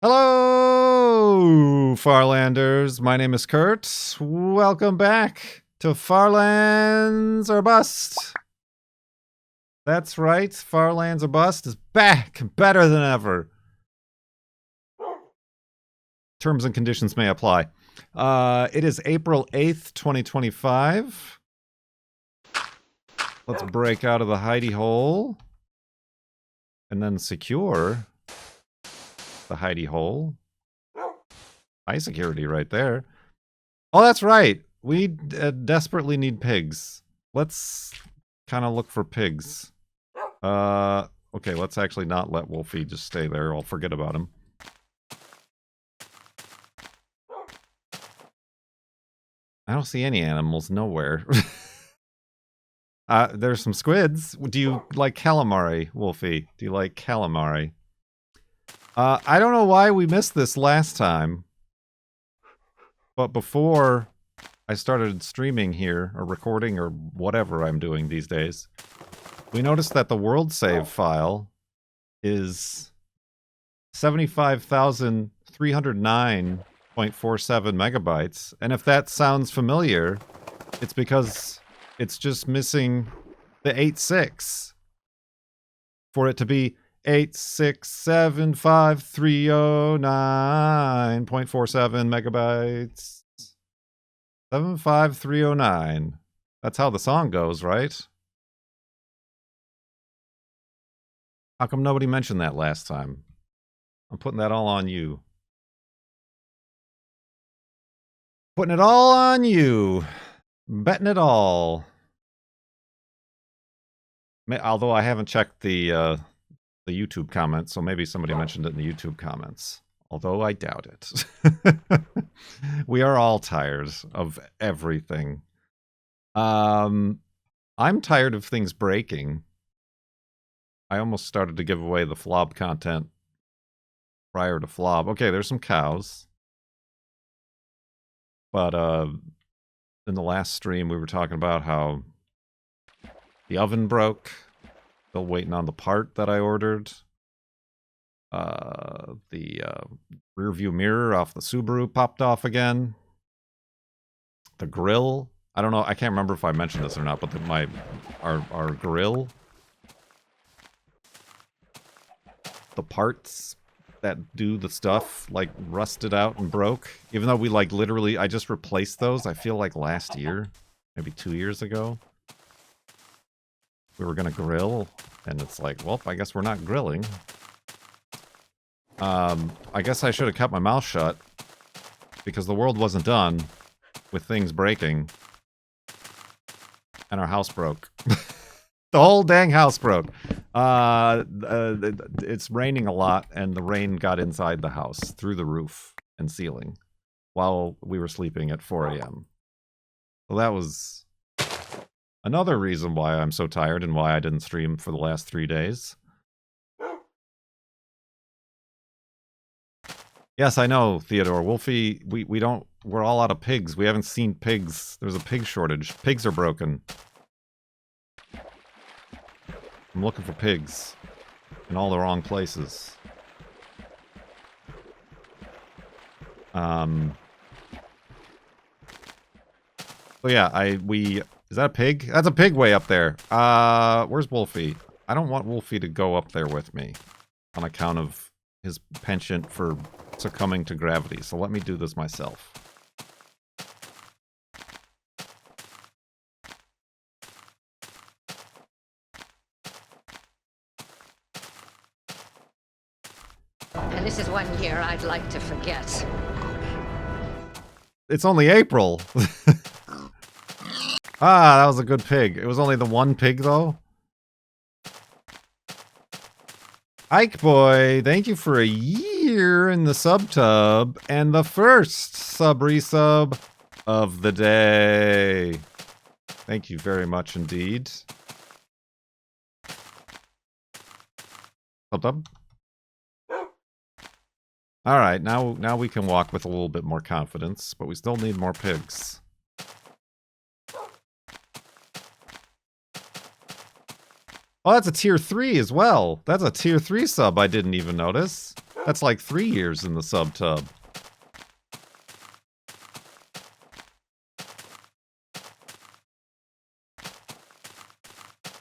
Hello, Farlanders. My name is Kurt. Welcome back to Farlands or Bust. That's right, Farlands or Bust is back, better than ever. Terms and conditions may apply. It is April 8th, 2025. Let's break out of the hidey hole and then secure the hidey hole. High security right there. Oh, that's right. We desperately need pigs. Let's kind of look for pigs. Okay, let's actually not let Wolfie just stay there. I'll forget about him. I don't see any animals nowhere. There's some squids. Do you like calamari, Wolfie? Do you like calamari? I don't know why we missed this last time. But before I started streaming here, or recording, or whatever I'm doing these days, we noticed that the world save file is 75,309.47 megabytes. And if that sounds familiar, it's because it's just missing the 86 for it to be 8675309.47 megabytes. 75309. That's how the song goes, right? How come nobody mentioned that last time? I'm putting that all on you. Putting it all on you. Betting it all. Although I haven't checked the YouTube comments, so maybe somebody mentioned it in the YouTube comments. Although I doubt it. We are all tired of everything. I'm tired of things breaking. I almost started to give away the flob content prior to flob. Okay, there's some cows. But in the last stream we were talking about how the oven broke. Still waiting on the part that I ordered. The rear view mirror off the Subaru popped off again. The grill, I don't know, I can't remember if I mentioned this or not, but our grill, the parts that do the stuff, like, rusted out and broke. Even though we, like, literally, I just replaced those, I feel like last year, maybe 2 years ago. We were gonna grill, and it's like, well, I guess we're not grilling. I guess I should have kept my mouth shut, because the world wasn't done with things breaking. And our house broke. The whole dang house broke. It's raining a lot, and the rain got inside the house, through the roof and ceiling, while we were sleeping at 4 a.m. So that was another reason why I'm so tired and why I didn't stream for the last 3 days. Yes, I know, Theodore. Wolfie, we're all out of pigs. We haven't seen pigs. There's a pig shortage. Pigs are broken. I'm looking for pigs in all the wrong places. So yeah, is that a pig? That's a pig way up there. Where's Wolfie? I don't want Wolfie to go up there with me on account of his penchant for succumbing to gravity, so let me do this myself. And this is 1 year I'd like to forget. It's only April. Ah, that was a good pig. It was only the one pig, though. Ike Boy, thank you for a year in the sub-tub, and the first sub-resub of the day. Thank you very much indeed. Sub-tub. Alright, now we can walk with a little bit more confidence, but we still need more pigs. Oh, that's a tier 3 as well. That's a tier 3 sub I didn't even notice. That's like 3 years in the sub-tub.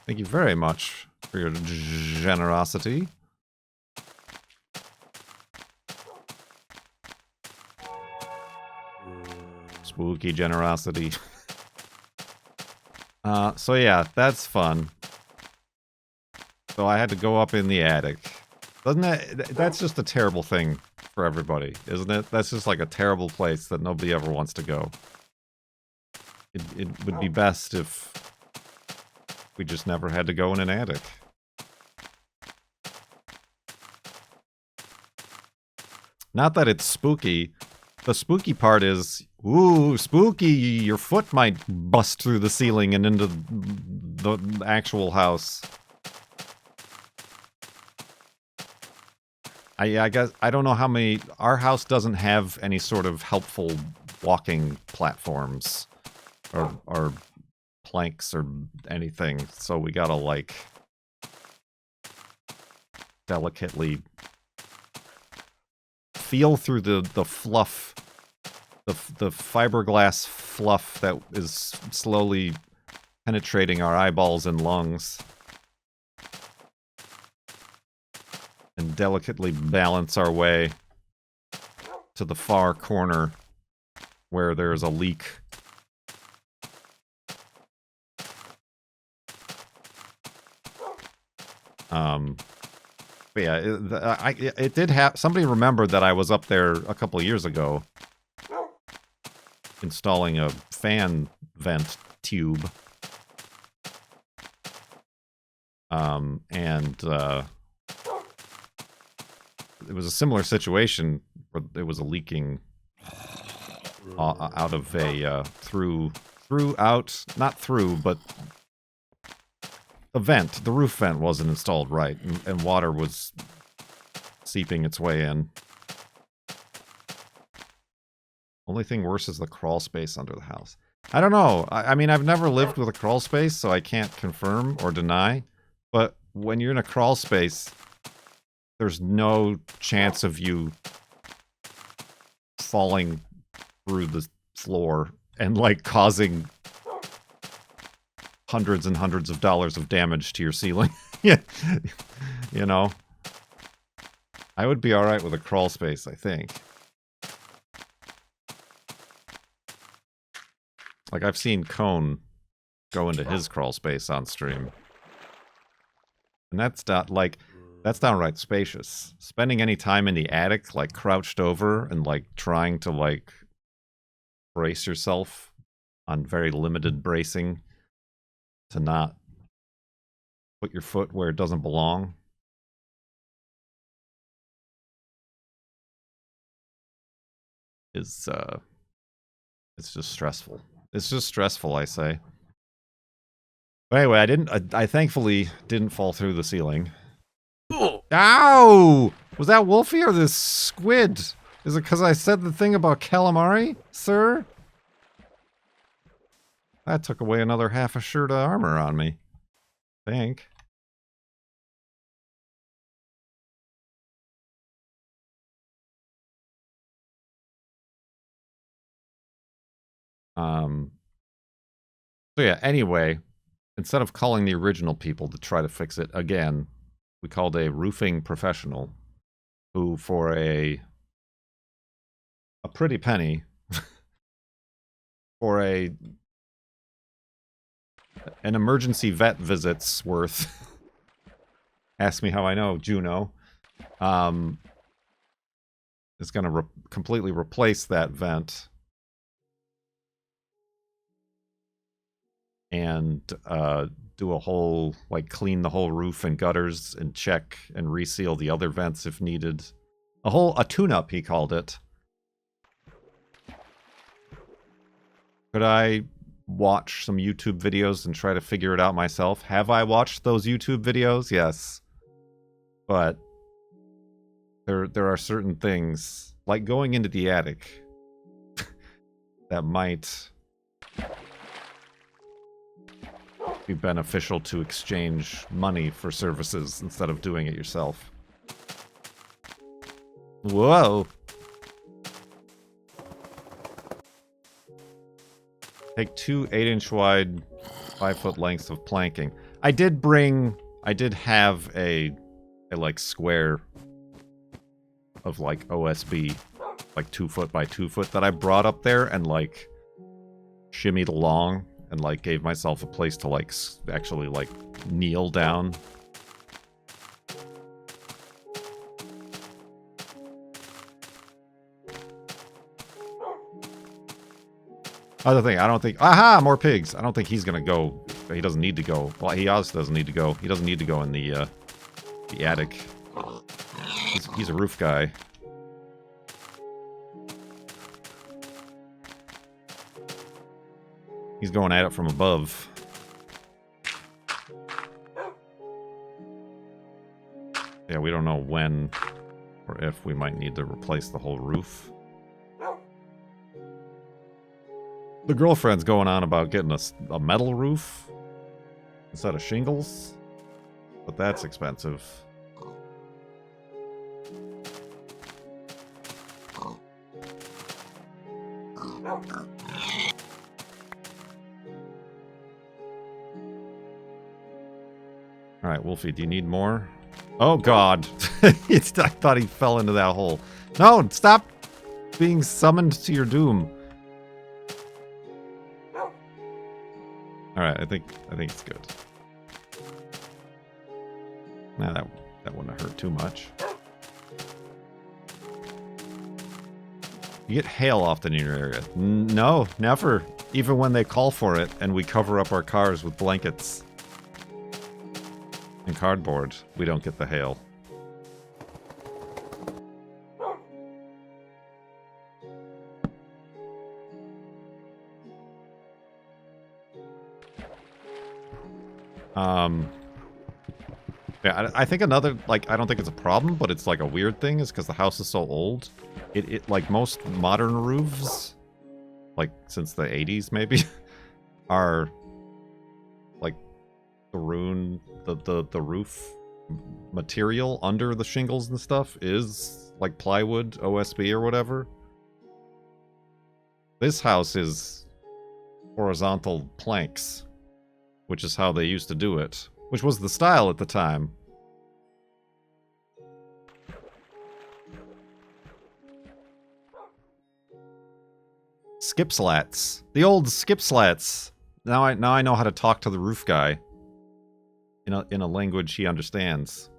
Thank you very much for your generosity. Spooky generosity. So yeah, that's fun. So I had to go up in the attic. Doesn't that's just a terrible thing for everybody, isn't it? That's just like a terrible place that nobody ever wants to go. It would be best if we just never had to go in an attic. Not that it's spooky. The spooky part is, ooh, spooky, your foot might bust through the ceiling and into the actual house. I guess, I don't know how many, our house doesn't have any sort of helpful walking platforms or planks or anything, so we gotta, like, delicately feel through the fluff, the fiberglass fluff that is slowly penetrating our eyeballs and lungs, and delicately balance our way to the far corner where there's a leak. But yeah, it did have, somebody remembered that I was up there a couple of years ago installing a fan vent tube. It was a similar situation where it was a leaking out of a, but the vent, the roof vent wasn't installed right, and water was seeping its way in. Only thing worse is the crawl space under the house. I don't know. I mean, I've never lived with a crawl space, so I can't confirm or deny. But when you're in a crawl space, there's no chance of you falling through the floor and, like, causing hundreds and hundreds of dollars of damage to your ceiling. Yeah, you know? I would be alright with a crawl space, I think. Like, I've seen Cone go into his crawl space on stream. And that's not, like, that's downright spacious. Spending any time in the attic, like, crouched over and, like, trying to, like, brace yourself on very limited bracing to not put your foot where it doesn't belong. It's just stressful. It's just stressful, I say. But anyway, I thankfully didn't fall through the ceiling. Ow! Was that Wolfie or this squid? Is it because I said the thing about calamari, sir? That took away another half a shirt of armor on me. I think. So yeah, anyway, instead of calling the original people to try to fix it again, we called a roofing professional who, for a pretty penny, for an emergency vet visit's worth, ask me how I know, Juno, is going to completely replace that vent and do a whole, like, clean the whole roof and gutters and check and reseal the other vents if needed. A tune-up, he called it. Could I watch some YouTube videos and try to figure it out myself? Have I watched those YouTube videos? Yes. But there are certain things, like going into the attic, that might be beneficial to exchange money for services instead of doing it yourself. Whoa. Take 2 8-inch wide, 5-foot lengths of planking. I did have a like square of like OSB, like 2 foot by 2 foot that I brought up there and like shimmied along and like gave myself a place to like actually like kneel down. Other thing, I don't think... Aha! More pigs! I don't think he's gonna go... He doesn't need to go. Well, he also doesn't need to go. He doesn't need to go in the attic. He's a roof guy. He's going at it from above. Yeah, we don't know when or if we might need to replace the whole roof. The girlfriend's going on about getting a metal roof instead of shingles, but that's expensive. Alright, Wolfie, do you need more? Oh god! I thought he fell into that hole. No! Stop being summoned to your doom. Alright, I think it's good. Nah, that wouldn't have hurt too much. You get hail often in your area. No, never. Even when they call for it and we cover up our cars with blankets and cardboard, we don't get the hail. Yeah, I think another, like, I don't think it's a problem, but it's like a weird thing, is because the house is so old. It like most modern roofs, like since the 80s maybe, are like the roof material under the shingles and stuff is like plywood, OSB or whatever. This house is horizontal planks, which is how they used to do it, which was the style at the time. Skip slats. The old skip slats. Now I know how to talk to the roof guy in a language he understands.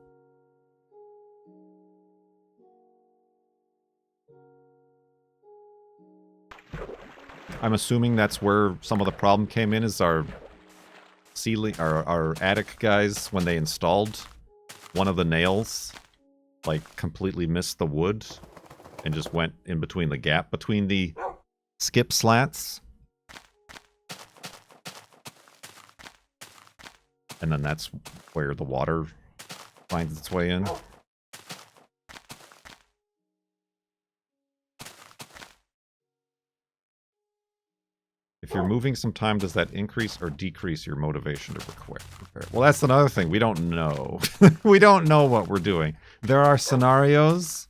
I'm assuming that's where some of the problem came in, is our ceiling, our attic guys, when they installed one of the nails, like completely missed the wood and just went in between the gap between the skip slats. And then that's where the water finds its way in. If you're moving some time, does that increase or decrease your motivation to repair? Well, that's another thing. We don't know. We don't know what we're doing. There are scenarios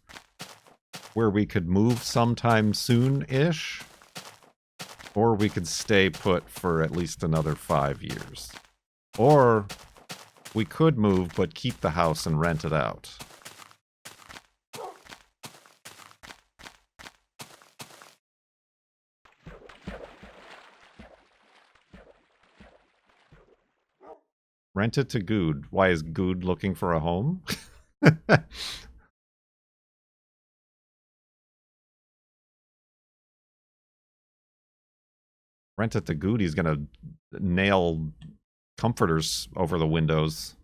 where we could move sometime soon-ish, or we could stay put for at least another 5 years. Or we could move but keep the house and rent it out. Rent it to Good. Why is Good looking for a home? Rent it to Good. He's gonna nail comforters over the windows.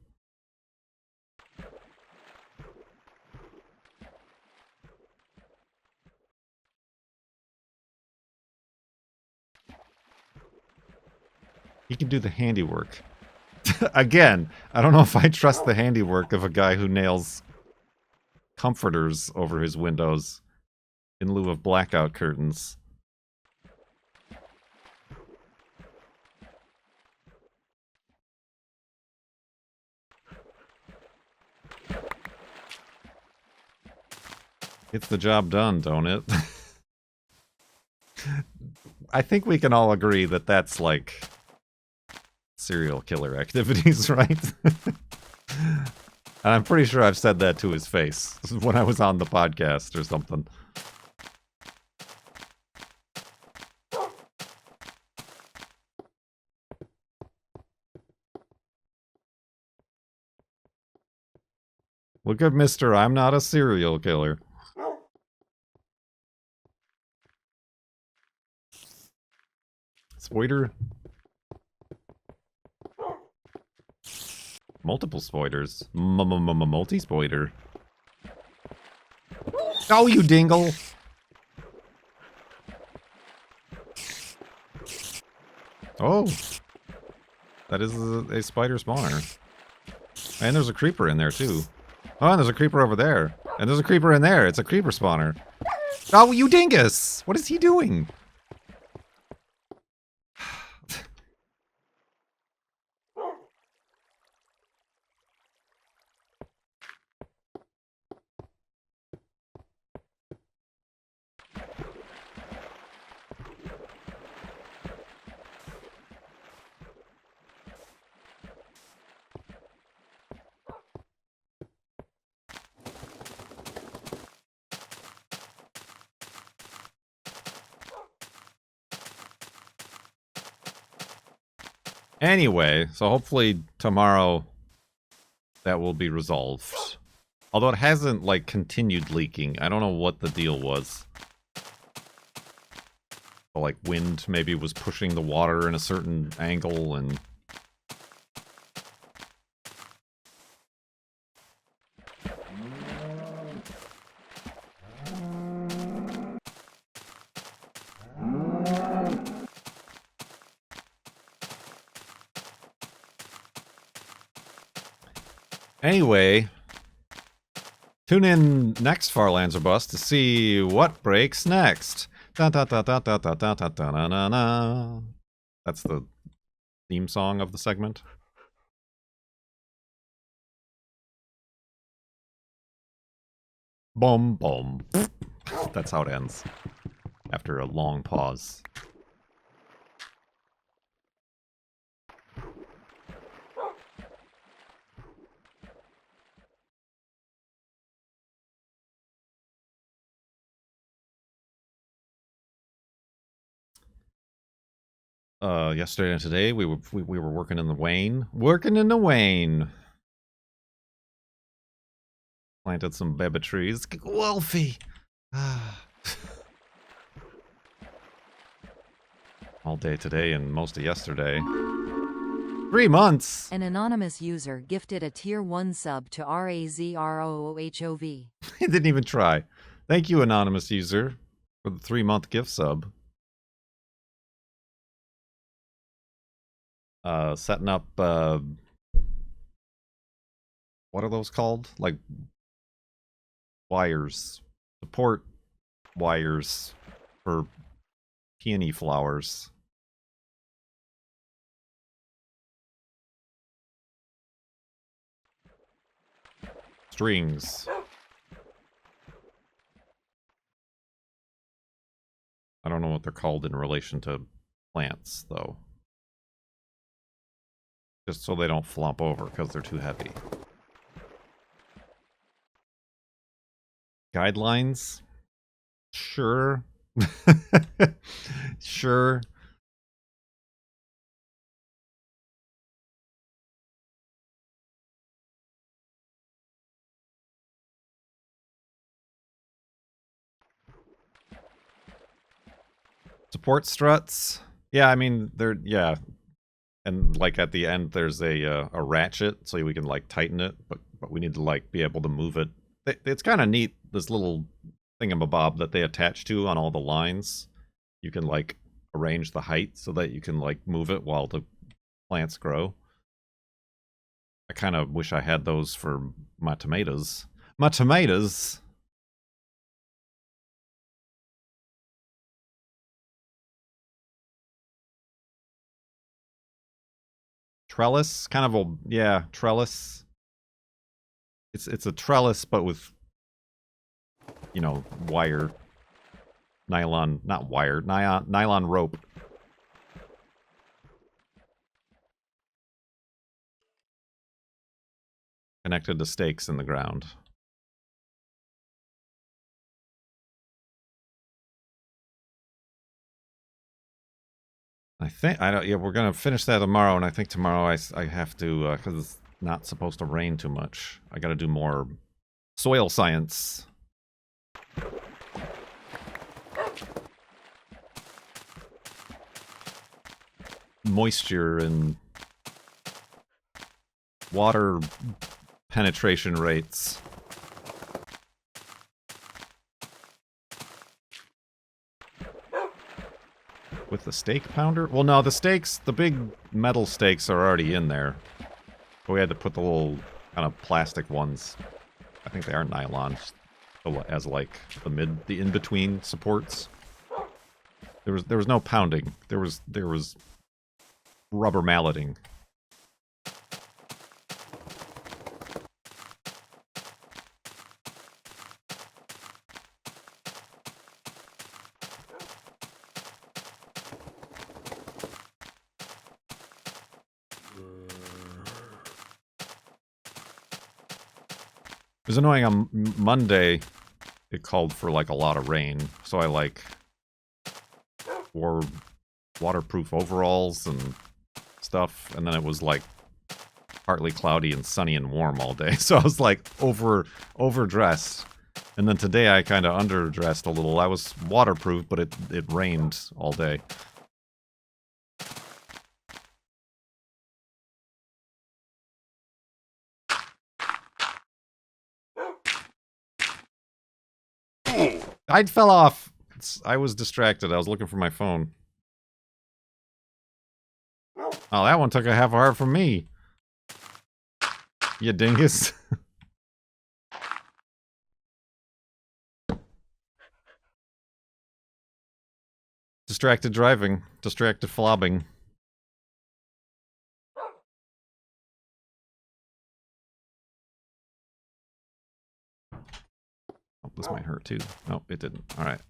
He can do the handiwork. Again, I don't know if I trust the handiwork of a guy who nails comforters over his windows in lieu of blackout curtains. Gets the job done, don't it? I think we can all agree that that's like serial killer activities, right? And I'm pretty sure I've said that to his face when I was on the podcast or something. Look at Mr. I'm not a serial killer. Spoiler? Multiple spoilers. Multi-spoiler. Oh, you dingle! Oh. That is a spider spawner. And there's a creeper in there, too. Oh, and there's a creeper over there. And there's a creeper in there. It's a creeper spawner. Oh, you dingus! What is he doing? Anyway, so hopefully tomorrow that will be resolved. Although it hasn't, like, continued leaking. I don't know what the deal was. But, like, wind maybe was pushing the water in a certain angle and... Anyway, tune in next Farlands or Bust to see what breaks next. Da, da, da, da, da, da, da, da, da, da, da, da. That's the theme song of the segment. Boom, boom. That's how it ends. After a long pause. Yesterday and today we were working in the Wayne. Working in the Wayne. Planted some beba trees. Wolfie! All day today and most of yesterday. 3 months! An anonymous user gifted a tier 1 sub to RAZROOHOV. He didn't even try. Thank you, anonymous user, for the 3-month gift sub. Setting up, what are those called? Like, wires. Support wires for peony flowers. Strings. I don't know what they're called in relation to plants, though. Just so they don't flop over because they're too heavy. Guidelines? Sure. Sure. Support struts? Yeah, I mean, they're, yeah. And, like, at the end, there's a ratchet, so we can, like, tighten it, but we need to, like, be able to move it. It's kind of neat, this little thingamabob that they attach to on all the lines. You can, like, arrange the height so that you can, like, move it while the plants grow. I kind of wish I had those for my tomatoes. My tomatoes! Trellis? Kind of a, yeah, trellis. It's a trellis, but with you know, wire, nylon, not wire, nylon rope. Connected to stakes in the ground. I think, I don't, yeah, we're gonna finish that tomorrow, and I think tomorrow I have to, because it's not supposed to rain too much. I gotta do more soil science. Moisture and water penetration rates. With the stake pounder? Well, no, the stakes, the big metal stakes are already in there. But we had to put the little kind of plastic ones. I think they are nylon, as like the in-between supports. There was no pounding. There was rubber malleting. It was annoying on Monday. It called for like a lot of rain, so I like wore waterproof overalls and stuff, and then it was like partly cloudy and sunny and warm all day. So I was like overdressed. And then today I kind of underdressed a little. I was waterproof, but it rained all day. I fell off. I was distracted. I was looking for my phone. Oh, that one took a half a heart from me. You dingus. Distracted driving. Distracted flobbing. Oh, this might hurt too. No, it didn't. Alright.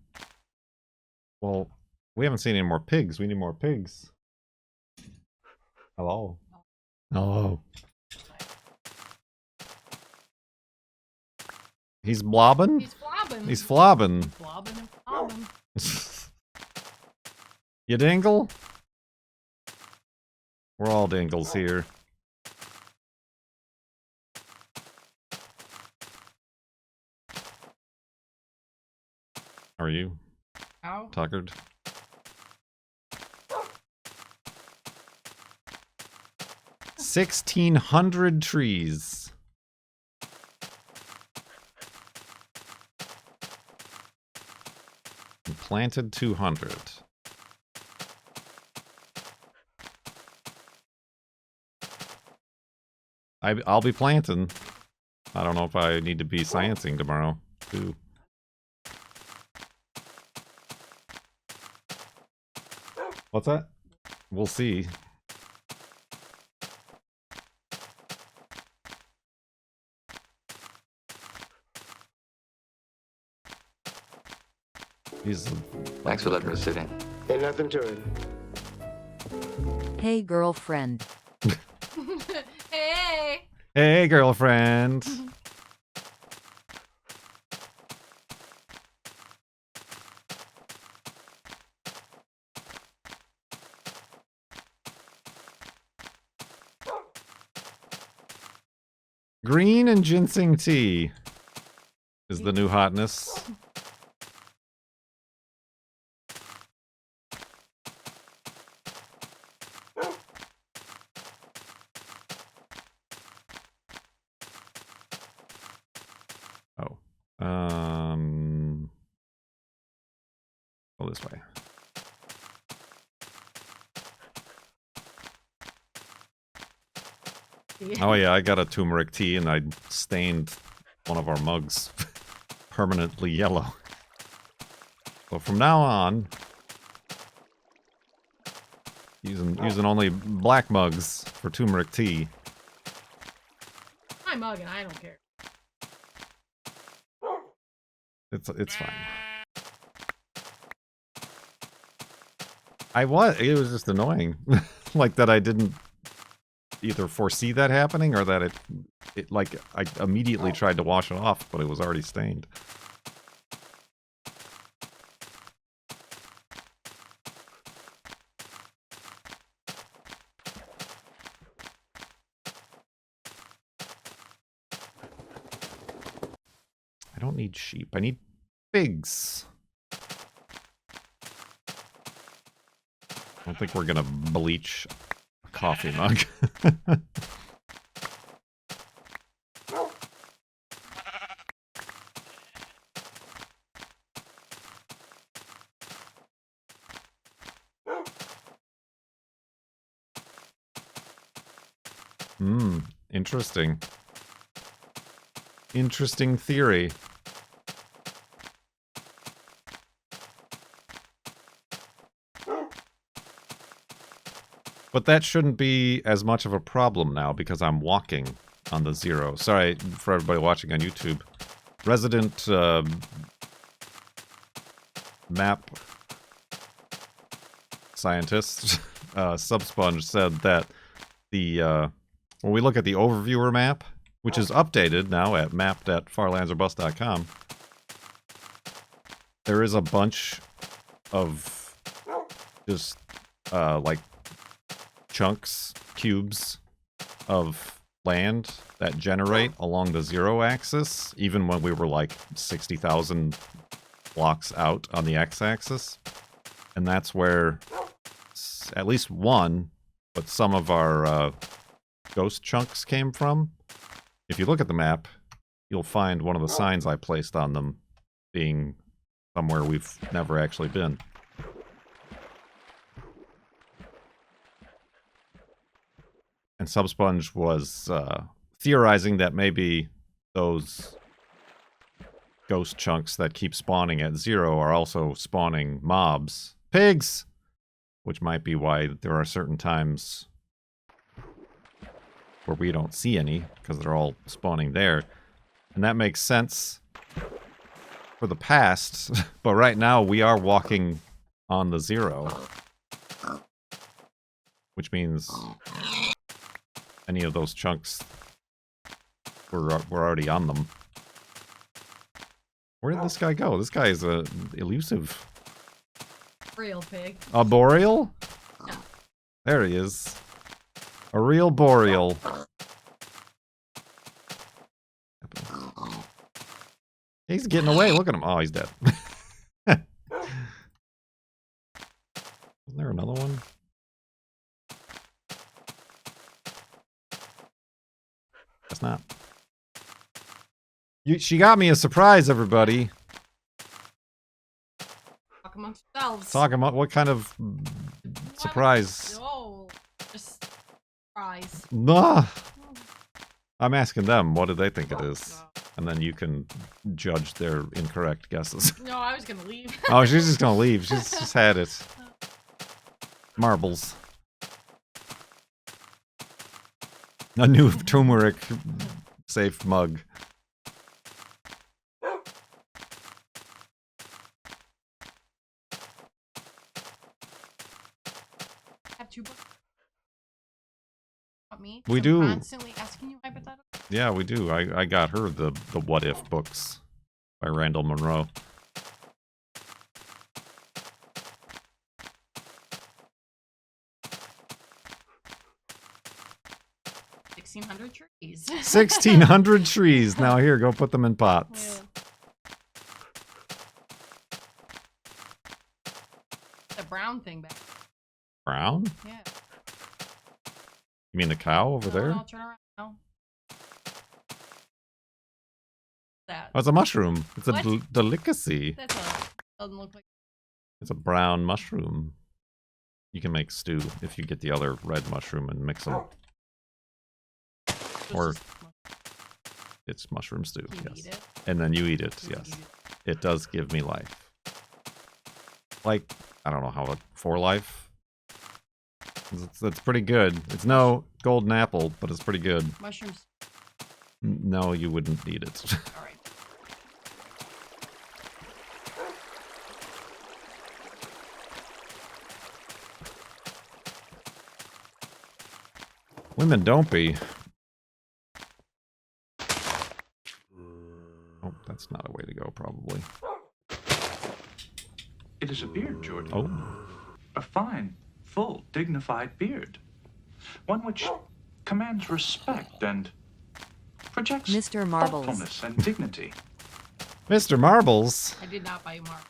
Well, we haven't seen any more pigs. We need more pigs. Hello. Hello. He's blobbing? He's flobbing. He's flobbing. Flobbing and flobbing. You dingle? We're all dingles here. How are you? Ow. Tuckered? $1,600 trees. And planted 200. I'll be planting. I don't know if I need to be sciencing tomorrow, too. What's that? We'll see. Thanks for letting me sit in. Ain't nothing to it. Hey, girlfriend. Hey. Hey, girlfriend. Green and ginseng tea is the new hotness. Oh. Go this way. Oh yeah, I got a turmeric tea and I stained one of our mugs permanently yellow. So from now on, using only black mugs for turmeric tea. My mug and I don't care. It's fine. It was just annoying. Like that I didn't either foresee that happening or that it like I immediately tried to wash it off, but it was already stained. I don't need sheep. I need pigs. I don't think we're gonna bleach a coffee mug. Interesting. Interesting theory. But that shouldn't be as much of a problem now because I'm walking on the zero. Sorry for everybody watching on YouTube. Resident map scientist Subsponge said that the when we look at the overviewer map, which is updated now at mapped@farlandsorbust.com, there is a bunch of just like chunks, cubes of land that generate along the zero axis, even when we were like 60,000 blocks out on the x-axis. And that's where at least one, but some of our ghost chunks came from. If you look at the map, you'll find one of the signs I placed on them being somewhere we've never actually been. And Subsponge was theorizing that maybe those ghost chunks that keep spawning at zero are also spawning mobs. Pigs! Which might be why there are certain times where we don't see any, because they're all spawning there. And that makes sense for the past, but right now we are walking on the zero. Which means any of those chunks, we're already on them. Where did this guy go? This guy is elusive. Real pig. A boreal? No. There he is. A real boreal. He's getting away. Look at him. Oh, he's dead. Isn't there another one? That's not. She got me a surprise, everybody. Talk amongst yourselves. Talk about what kind of surprise. No, just surprise. Nah. I'm asking them, what do they think it is? No. And then you can judge their incorrect guesses. No, I was gonna leave. Oh, she's just gonna leave. She's just had it. Marbles. A new turmeric safe mug. Have two books. What, me? We I'm do. Constantly asking you hypotheticals. Yeah, we do. I got her the What If books by Randall Monroe. Trees. 1,600 trees. Now here, go put them in pots. The brown thing back. Brown? Yeah. You mean the cow over there? I'll turn around now. That. Oh, it's a mushroom. It's What? a delicacy. That's doesn't look like. It's a brown mushroom. You can make stew if you get the other red mushroom and mix them. Or it's mushroom stew, You yes. eat it. And then you eat it, You yes. eat it. It does give me life. Like, I don't know how it... 4 life? That's pretty good. It's no golden apple, but it's pretty good. Mushrooms. No, you wouldn't eat it. All right. Women don't be. Oh, that's not a way to go, probably. It is a beard, Jordan. Oh. A fine, full, dignified beard. One which commands respect and projects Mr. Marbles. thoughtfulness and dignity. Mr. Marbles. I did not buy you Mark.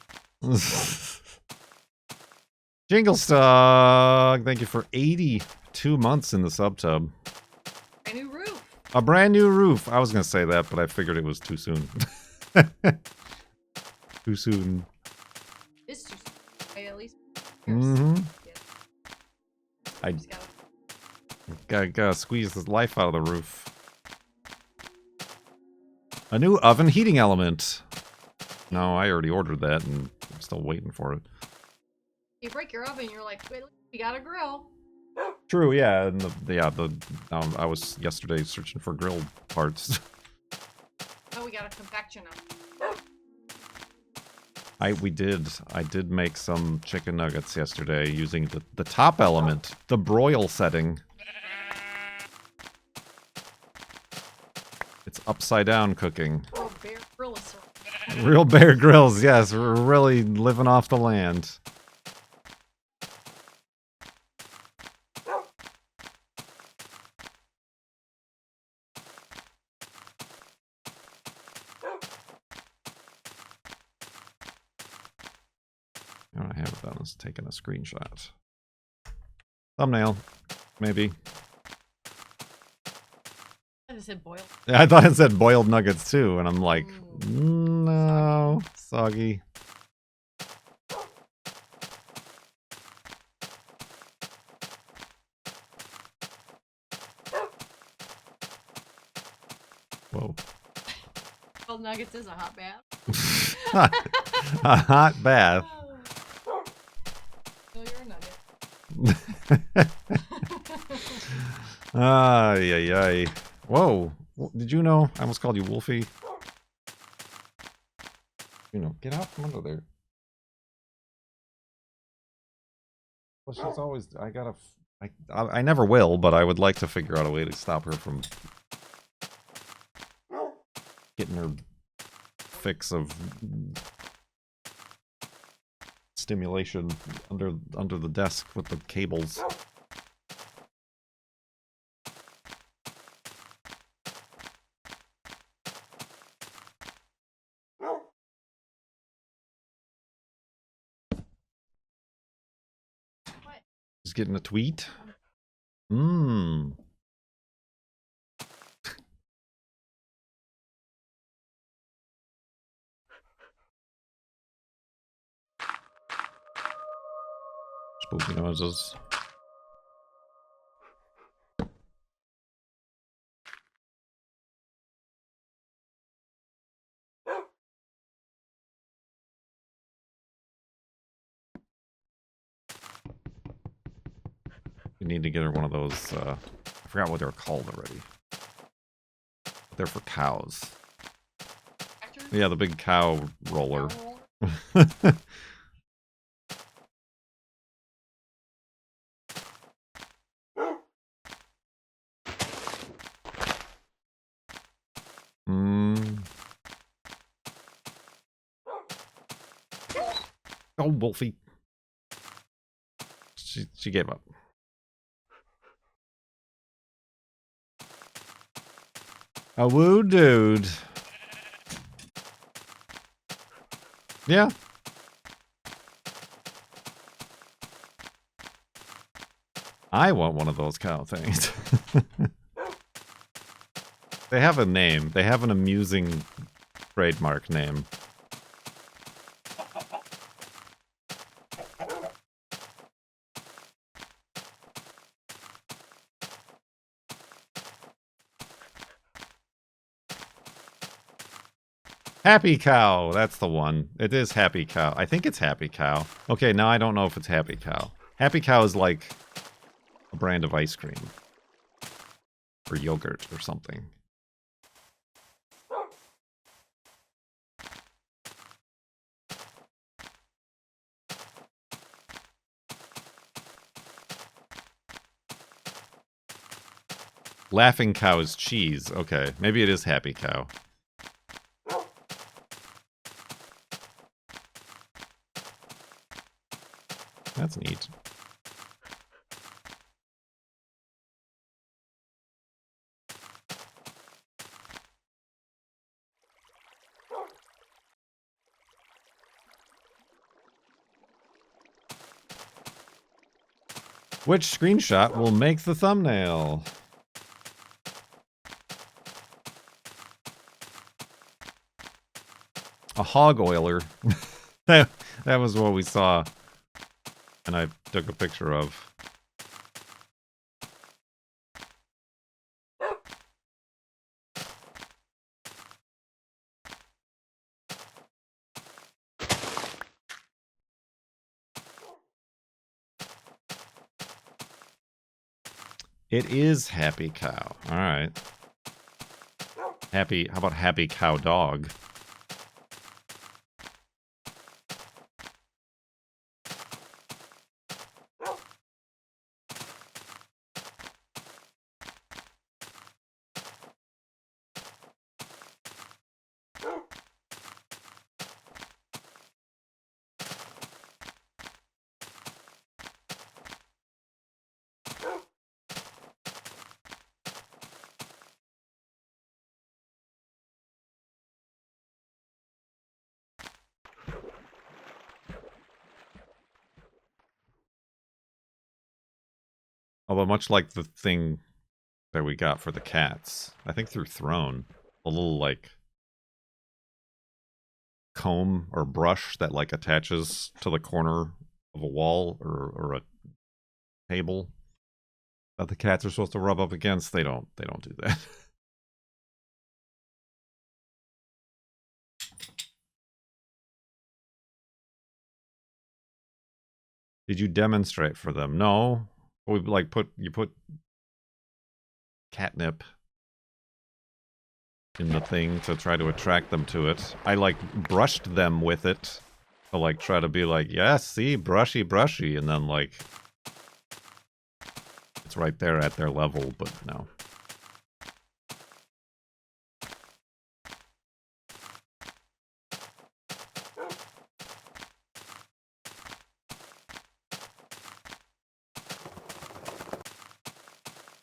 Jinglestog, thank you for 82 months in the subtub. A new roof. A brand new roof. I was going to say that, but I figured it was too soon. Too soon. This too. Okay, at least. Mm-hmm. Yeah, I just gotta- gotta squeeze the life out of the roof. A new oven heating element. No, I already ordered that, and I'm still waiting for it. You break your oven, you're like, wait, we got a grill. True, yeah, and I was yesterday searching for grill parts. Oh, we got a convection oven. I did make some chicken nuggets yesterday using the top element, the broil setting. It's upside down cooking. Oh, bear grill is so. Real Bear Grylls, yes, we're really living off the land. What I have done is taken a screenshot. Thumbnail, maybe. I just said boiled. Yeah, I thought it said boiled nuggets too, and I'm like, Ooh. no, soggy. Whoa. Boiled nuggets is a hot bath. A hot bath. Oh, you're a nugget. Ay, ay, ay. Whoa. Did you know? I almost called you Wolfie. You know, get out from under there. Well, she's always. I never will, but I would like to figure out a way to stop her from getting her fix of stimulation under the desk with the cables. What? She's getting a tweet. Mmm. Spooky noises. You need to get her one of those, I forgot what they're called already. They're for cows. Tractor? Yeah, the big cow roller. Roller? Mm. Oh, Wolfie. She gave up. A woo dude. Yeah. I want one of those cow things. They have a name. They have an amusing trademark name. Happy Cow, that's the one. It is Happy Cow. I think it's Happy Cow. Okay, now I don't know if it's Happy Cow. Happy Cow is like a brand of ice cream. Or yogurt or something. Laughing cow is cheese. Okay, maybe it is happy cow. That's neat. Which screenshot will make the thumbnail? A hog oiler. that was what we saw. And I took a picture of. It is happy cow. All right. Happy. How about happy cow dog? Although much like the thing that we got for the cats, I think through Throne, a little like comb or brush that like attaches to the corner of a wall or a table that the cats are supposed to rub up against. They don't do that. Did you demonstrate for them? No. We like you put catnip in the thing to try to attract them to it. I like brushed them with it to like try to be like, yeah, see, brushy, brushy, and then like it's right there at their level, but no.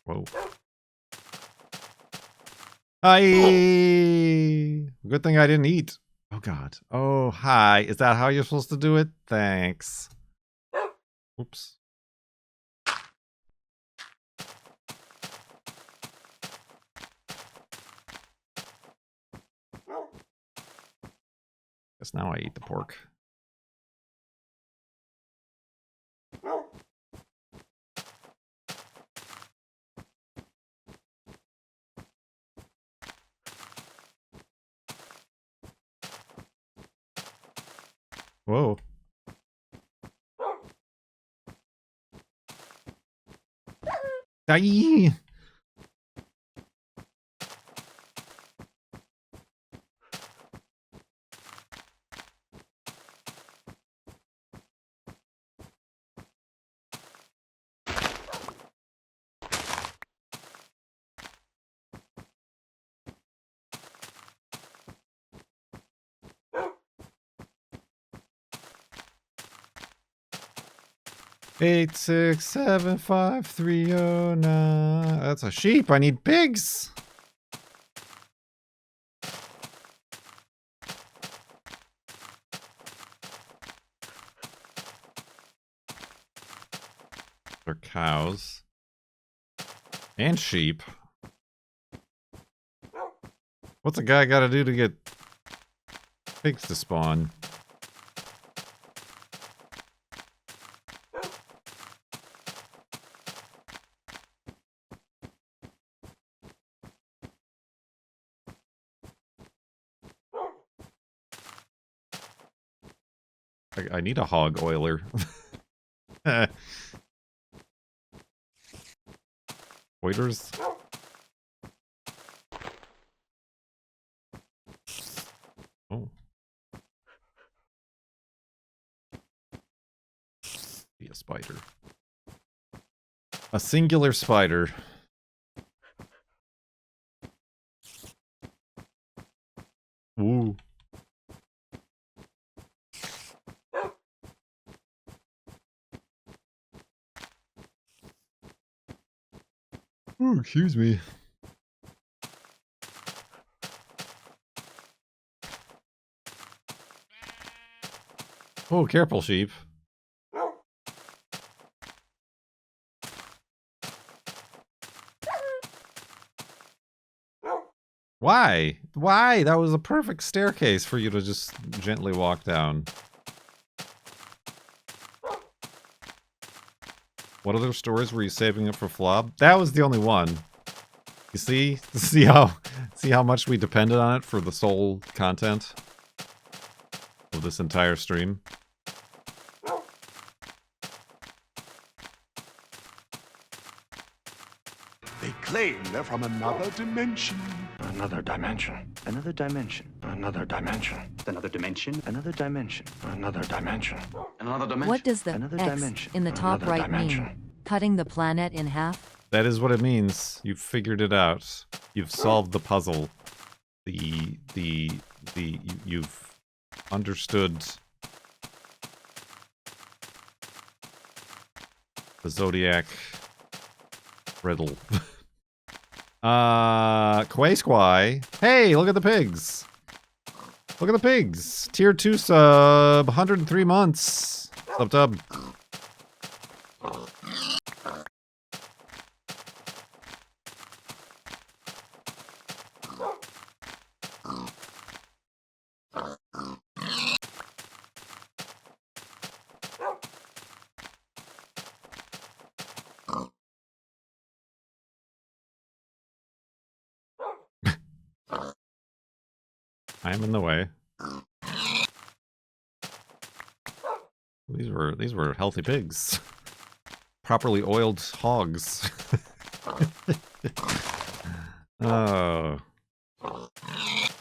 Whoa. Hi! Good thing I didn't eat. Oh god. Oh, hi. Is that how you're supposed to do it? Thanks. Oops. Guess now I eat the pork. Whoa. Aye. Eight, 6, 7, 5, 3, 0, 9. That's a sheep. I need pigs. They're cows. And sheep. What's a guy gotta do to get pigs to spawn? I need a hog oiler. Oilers? Oh. Be a spider. A singular spider. Ooh. Ooh, excuse me. Oh, careful, sheep. Why? Why? That was a perfect staircase for you to just gently walk down. What other stories were you saving up for Flob? That was the only one. You see? See how much we depended on it for the sole content of this entire stream? They claim they're from another dimension. Another dimension. Another dimension. Another dimension. Another dimension? Another dimension. Another dimension. Another dimension. What does the Another X dimension. in the top Another right dimension. mean? Cutting the planet in half? That is what it means. You've figured it out. You've solved the puzzle. You've understood the Zodiac riddle. Quay Squy. Hey, look at the pigs. Look at the pigs. Tier 2 sub, 103 months. Sub tub. I am in the way. These were healthy pigs. Properly oiled hogs. Oh.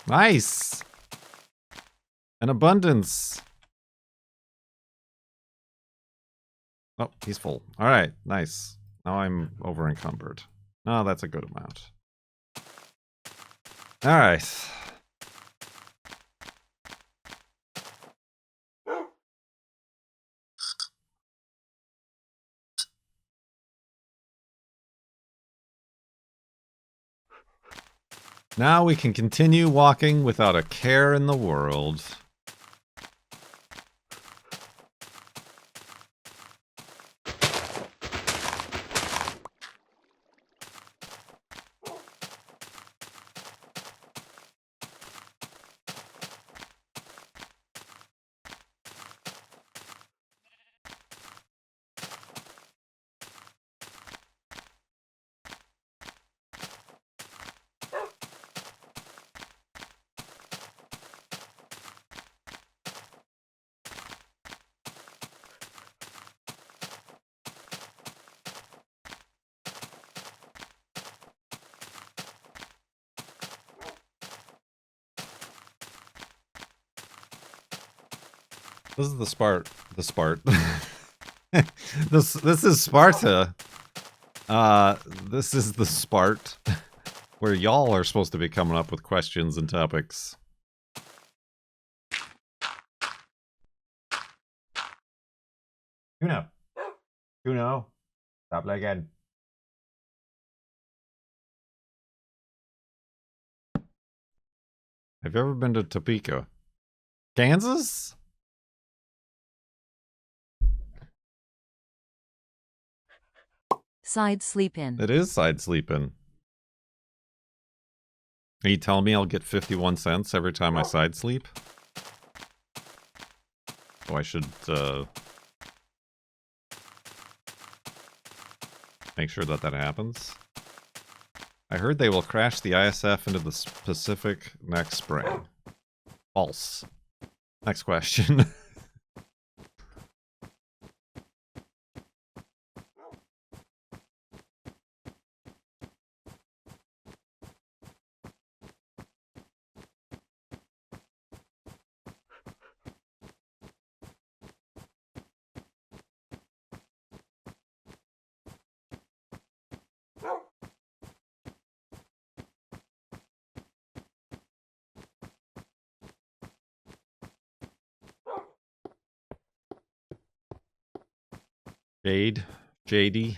Nice! An abundance! Oh, he's full. Alright, nice. Now I'm over encumbered. Oh, that's a good amount. Alright. Now we can continue walking without a care in the world. This is the Spart. This is Sparta. This is the Spart where y'all are supposed to be coming up with questions and topics. Kuno. Stop again. Have you ever been to Topeka? Kansas? Side sleep in. It is side sleeping. Are you telling me I'll get 51 cents every time I side sleep? Oh, I should make sure that that happens. I heard they will crash the ISF into the Pacific next spring. False. Next question. Jade. JD.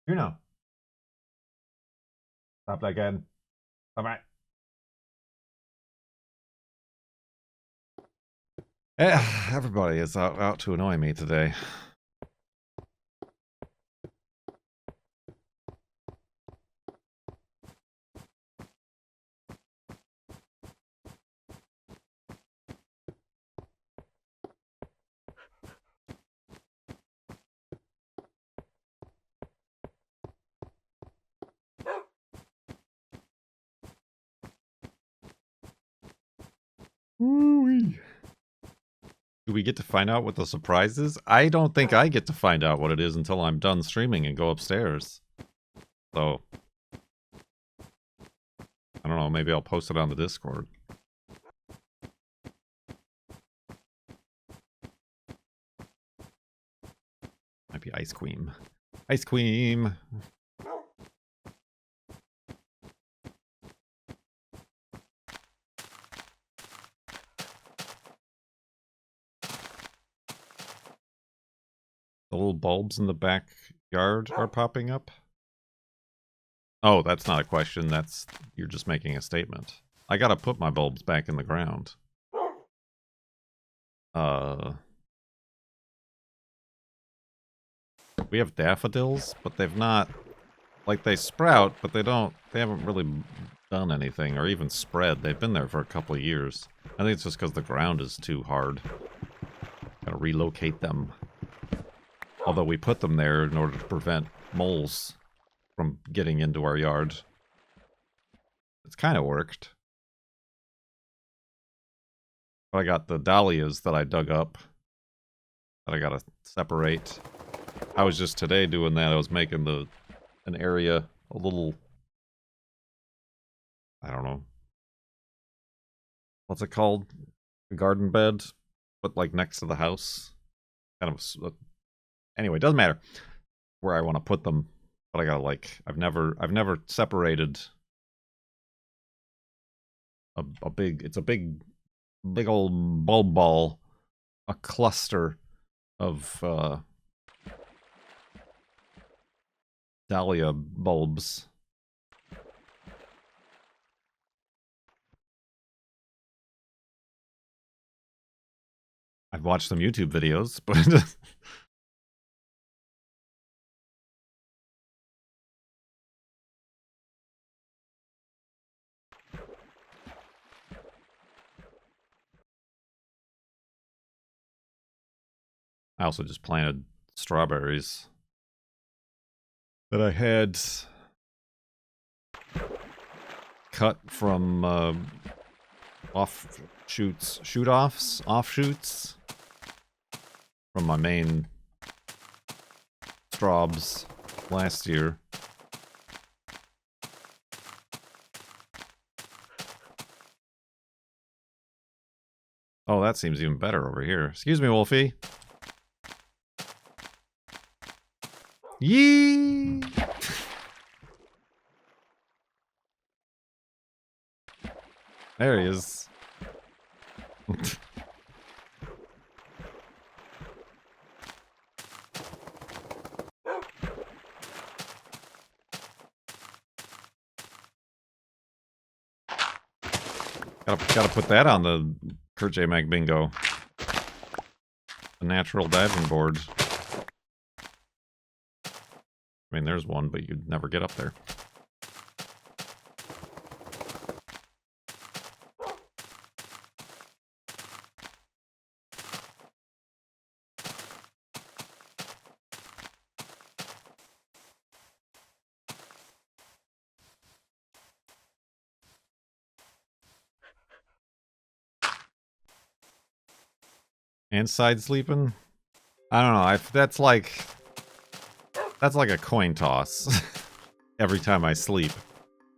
You know. Stop again. Bye-bye. Everybody is out to annoy me today. Woo-wee. Do we get to find out what the surprise is? I don't think I get to find out what it is until I'm done streaming and go upstairs. So, I don't know, maybe I'll post it on the Discord. Might be Ice Cream. Ice Cream! The little bulbs in the backyard are popping up? Oh, that's not a question. That's... you're just making a statement. I gotta put my bulbs back in the ground. We have daffodils, but they've not... like, they sprout, but they haven't really done anything, or even spread. They've been there for a couple of years. I think it's just because the ground is too hard. Gotta relocate them. Although we put them there in order to prevent moles from getting into our yard. It's kind of worked. But I got the dahlias that I dug up that I gotta separate. I was just today doing that. I was making an area a little... I don't know. What's it called? A garden bed, but like next to the house. Kind of... anyway, doesn't matter where I want to put them, but I gotta like... I've never separated a big... it's a big old bulb ball, a cluster of dahlia bulbs. I've watched some YouTube videos, but I also just planted strawberries that I had cut from offshoots from my main strawbs last year. Oh, that seems even better over here. Excuse me, Wolfie. Yee! There he is. Gotta put that on the Kurt J. Mag Bingo. The natural diving board. I mean, there's one, but you'd never get up there. And side sleeping? I don't know. That's like a coin toss. Every time I sleep.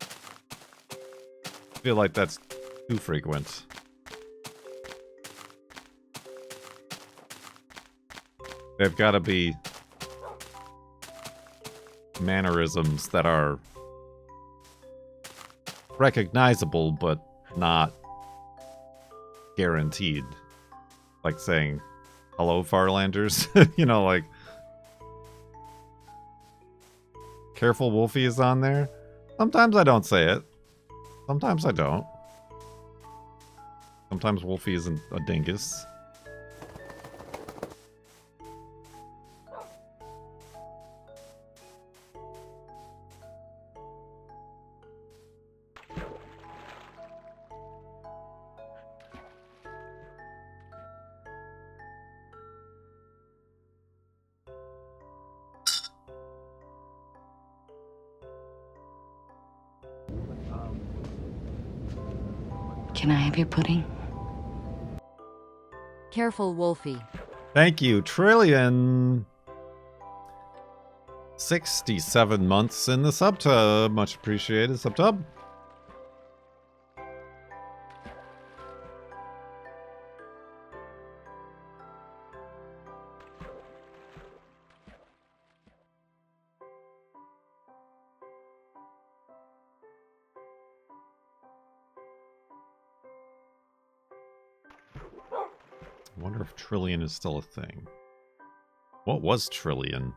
I feel like that's too frequent. They've got to be mannerisms that are recognizable, but not guaranteed. Like saying, hello, Farlanders. You know, like, careful Wolfie is on there. Sometimes I don't say it. Sometimes I don't. Sometimes Wolfie isn't a dingus. Can I have your pudding? Careful, Wolfie. Thank you, Trillion. 67 months in the subtub. Much appreciated, subtub. I wonder if Trillion is still a thing. What was Trillion?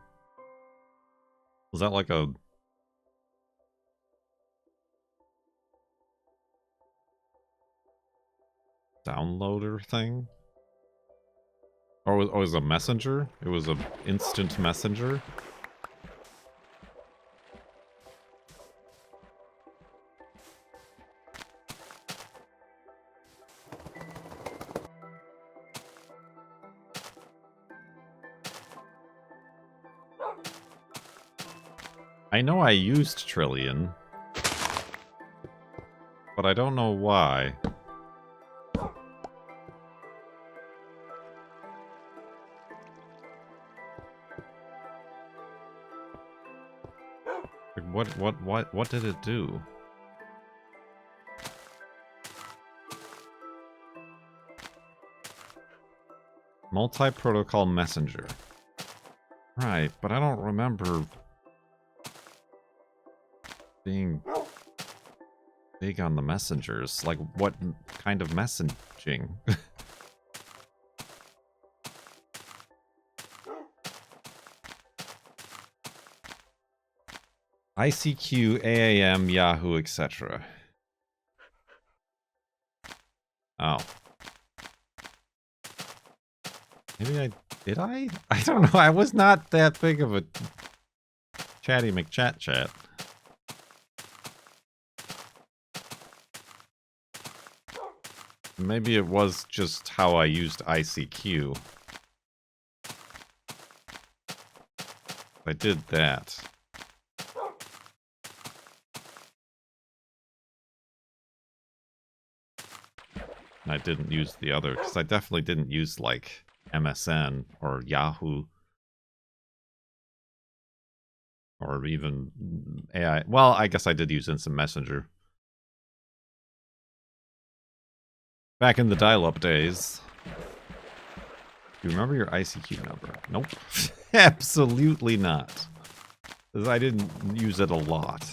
Was that like a downloader thing? Or was it a messenger? It was an instant messenger? I know I used Trillion, but I don't know why. Like, what did it do? Multi-protocol messenger. Right, but I don't remember being big on the messengers. Like, what kind of messaging? ICQ, AAM, Yahoo, etc. Oh. Maybe did I? I don't know. I was not that big of a chatty McChat. Maybe it was just how I used ICQ. I did that. And I didn't use the other, because I definitely didn't use, like, MSN or Yahoo. Or even AI. Well, I guess I did use Instant Messenger. Back in the dial-up days. Do you remember your ICQ number? Nope. Absolutely not. Because I didn't use it a lot.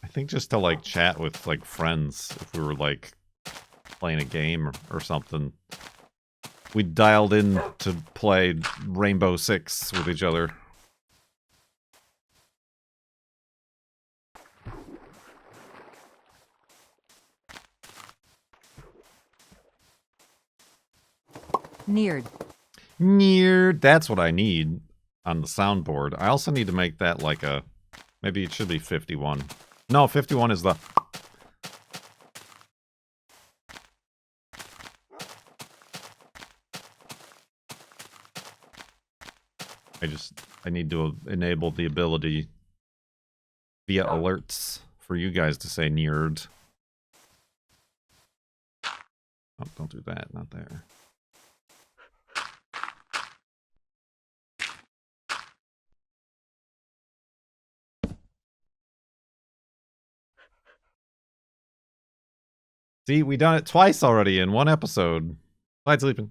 I think just to, like, chat with, like, friends, if we were, like, playing a game or something. We dialed in to play Rainbow Six with each other. Neared. Neared. That's what I need on the soundboard. I also need to make that like a... Maybe it should be 51. No, 51 is the... I need to enable the ability via alerts for you guys to say neared. Oh, don't do that. Not there. See, we done it twice already in one episode. Side sleeping.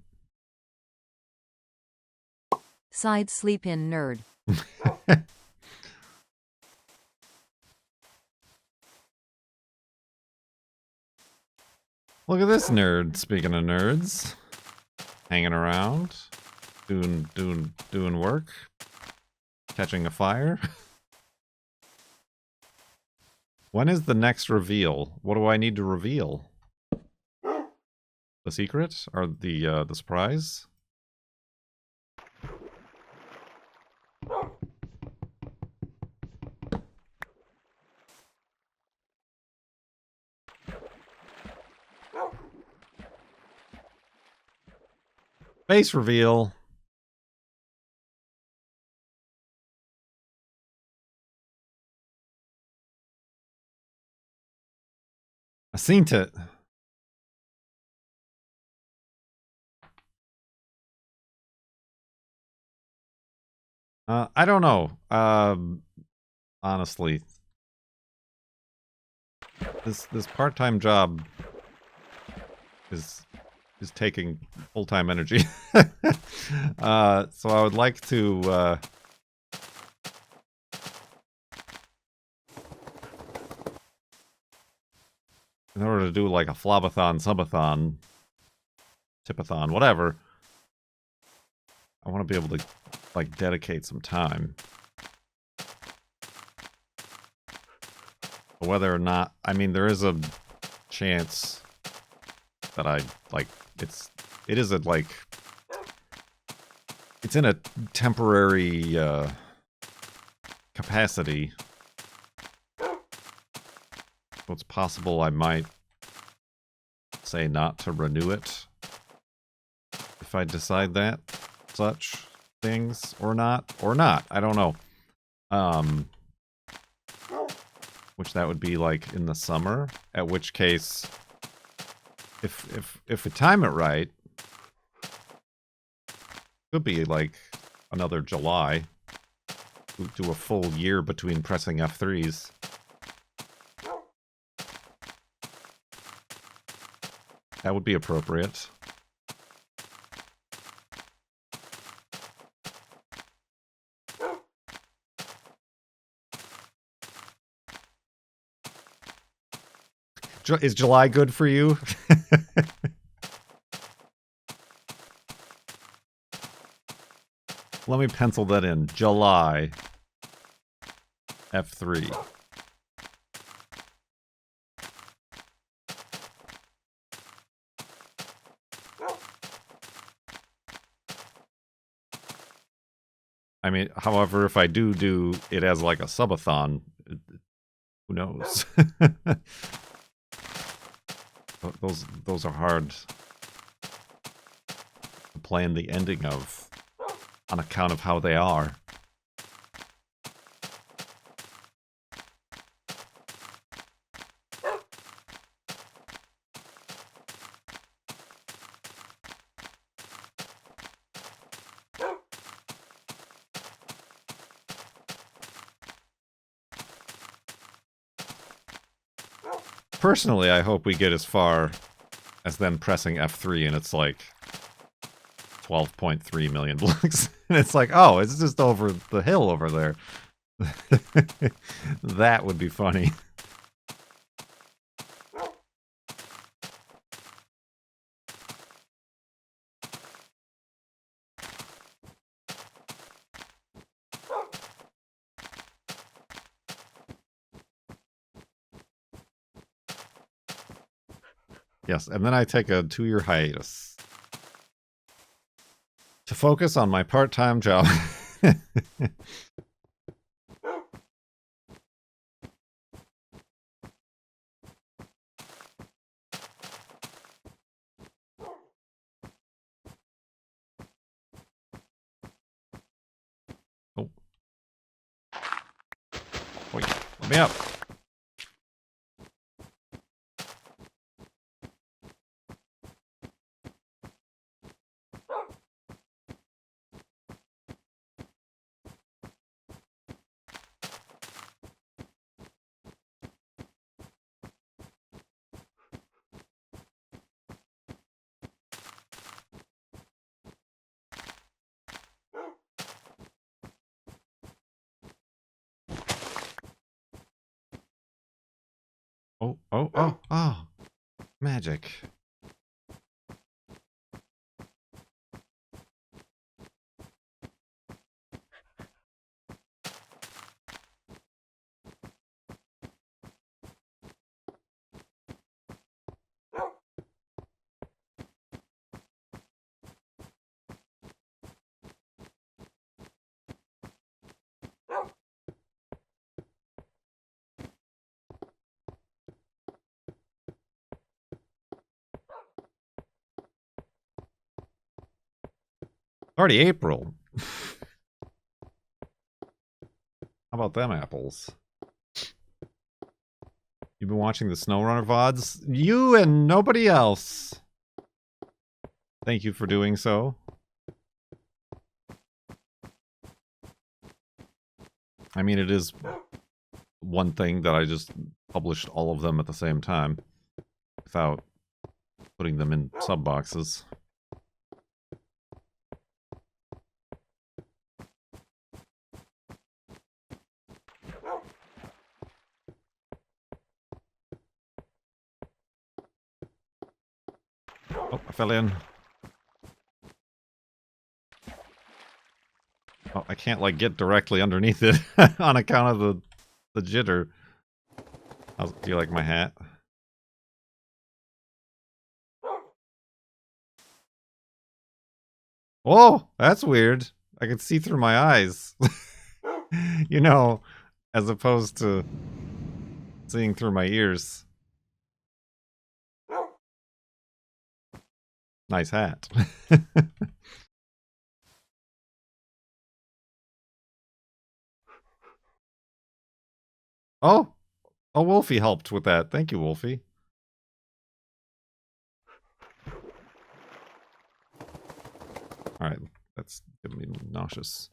Side sleep in nerd. Look at this nerd, speaking of nerds. Hanging around. Doing work. Catching a fire. When is the next reveal? What do I need to reveal? The secret? Or the surprise? Face reveal. I seen it. I don't know. Honestly, this part-time job is taking full-time energy. So I would like to in order to do like a flobathon, subathon, tipathon, whatever, I want to be able to like dedicate some time. Whether or not, I mean, there is a chance that I like it is a like it's in a temporary capacity. So it's possible I might say not to renew it if I decide that such things or not. I don't know. Which that would be like in the summer, at which case if we time it right, could be like another July. Do a full year between pressing F3s. That would be appropriate. Is July good for you? Let me pencil that in. July. F3. I mean, however, if I do it as like a subathon, who knows? Those are hard to plan the ending of on account of how they are. Personally, I hope we get as far as then pressing F3 and it's like 12.3 million blocks. And it's like, oh, it's just over the hill over there. That would be funny. Yes, and then I take a 2-year hiatus to focus on my part-time job. Oh. Wait, let me up. Oh. Magic. Already April. How about them apples? You've been watching the SnowRunner VODs? You and nobody else. Thank you for doing so. I mean, it is one thing that I just published all of them at the same time without putting them in sub boxes. Oh, I fell in. Oh, I can't, like, get directly underneath it on account of the jitter. Do you like my hat? Whoa, that's weird. I can see through my eyes. You know, as opposed to seeing through my ears. Nice hat. Oh, Wolfie helped with that. Thank you, Wolfie. All right, that's giving me nauseous.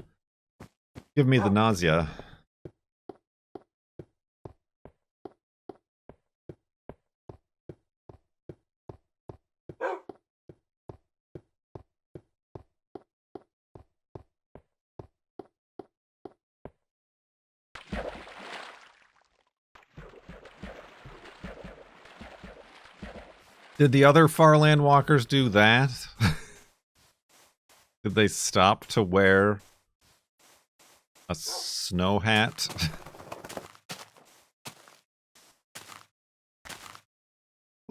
Give me the nausea. Did the other Farland walkers do that? Did they stop to wear a snow hat?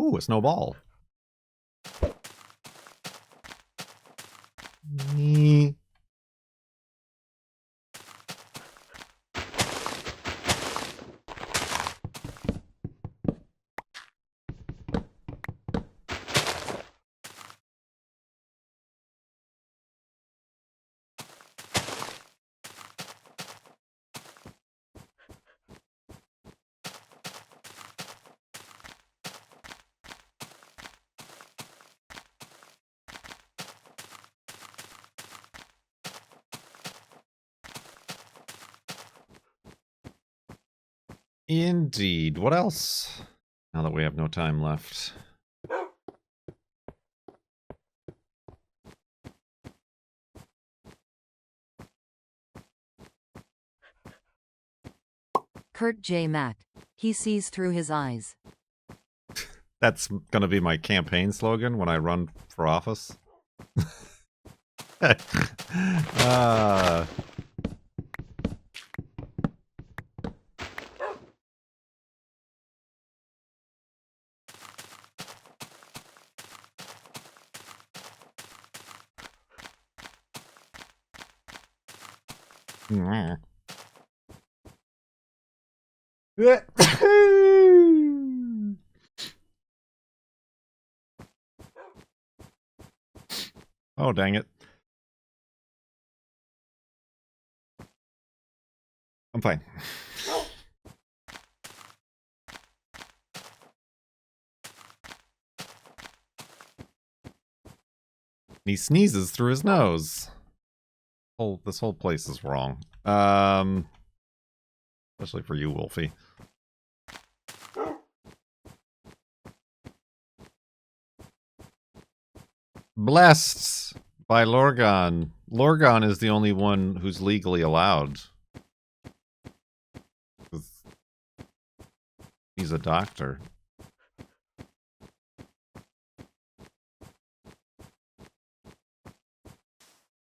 Ooh, a snowball. Indeed. What else? Now that we have no time left. Kurt J. Mack. He sees through his eyes. That's gonna be my campaign slogan when I run for office. Oh, dang it. I'm fine. He sneezes through his nose. This whole place is wrong. Especially for you, Wolfie. Blessed by Lorgon. Lorgon is the only one who's legally allowed. He's a doctor.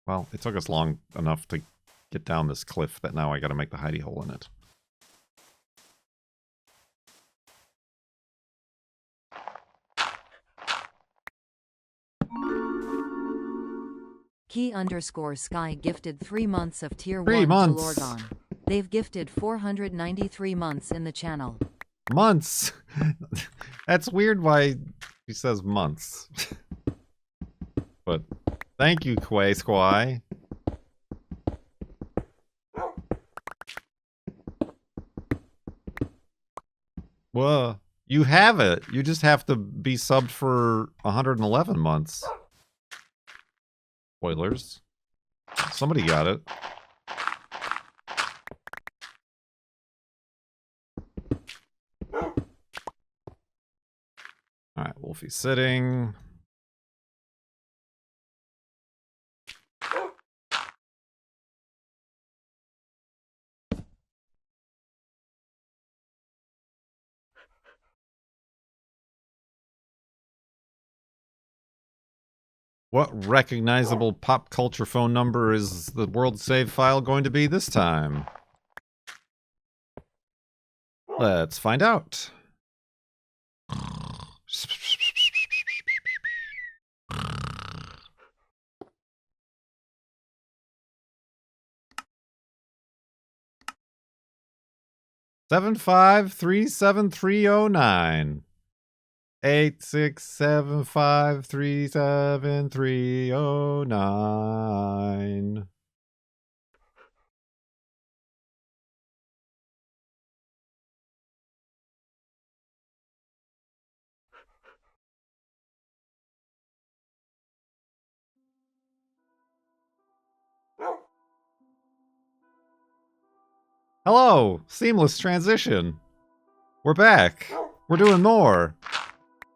Well, it took us long enough to get down this cliff that now I gotta make the hidey hole in it. Key_Sky gifted 3 months of tier 3 1 months. to Lorgon. They've gifted 493 months in the channel. Months! That's weird why he says months. But thank you, Quay Squy. Well, you have it. You just have to be subbed for 111 months. Spoilers. Somebody got it. Alright, Wolfie sitting. What recognizable pop culture phone number is the world save file going to be this time? Let's find out. Seven 37309. 867537309. Hello, seamless transition. We're back. We're doing more.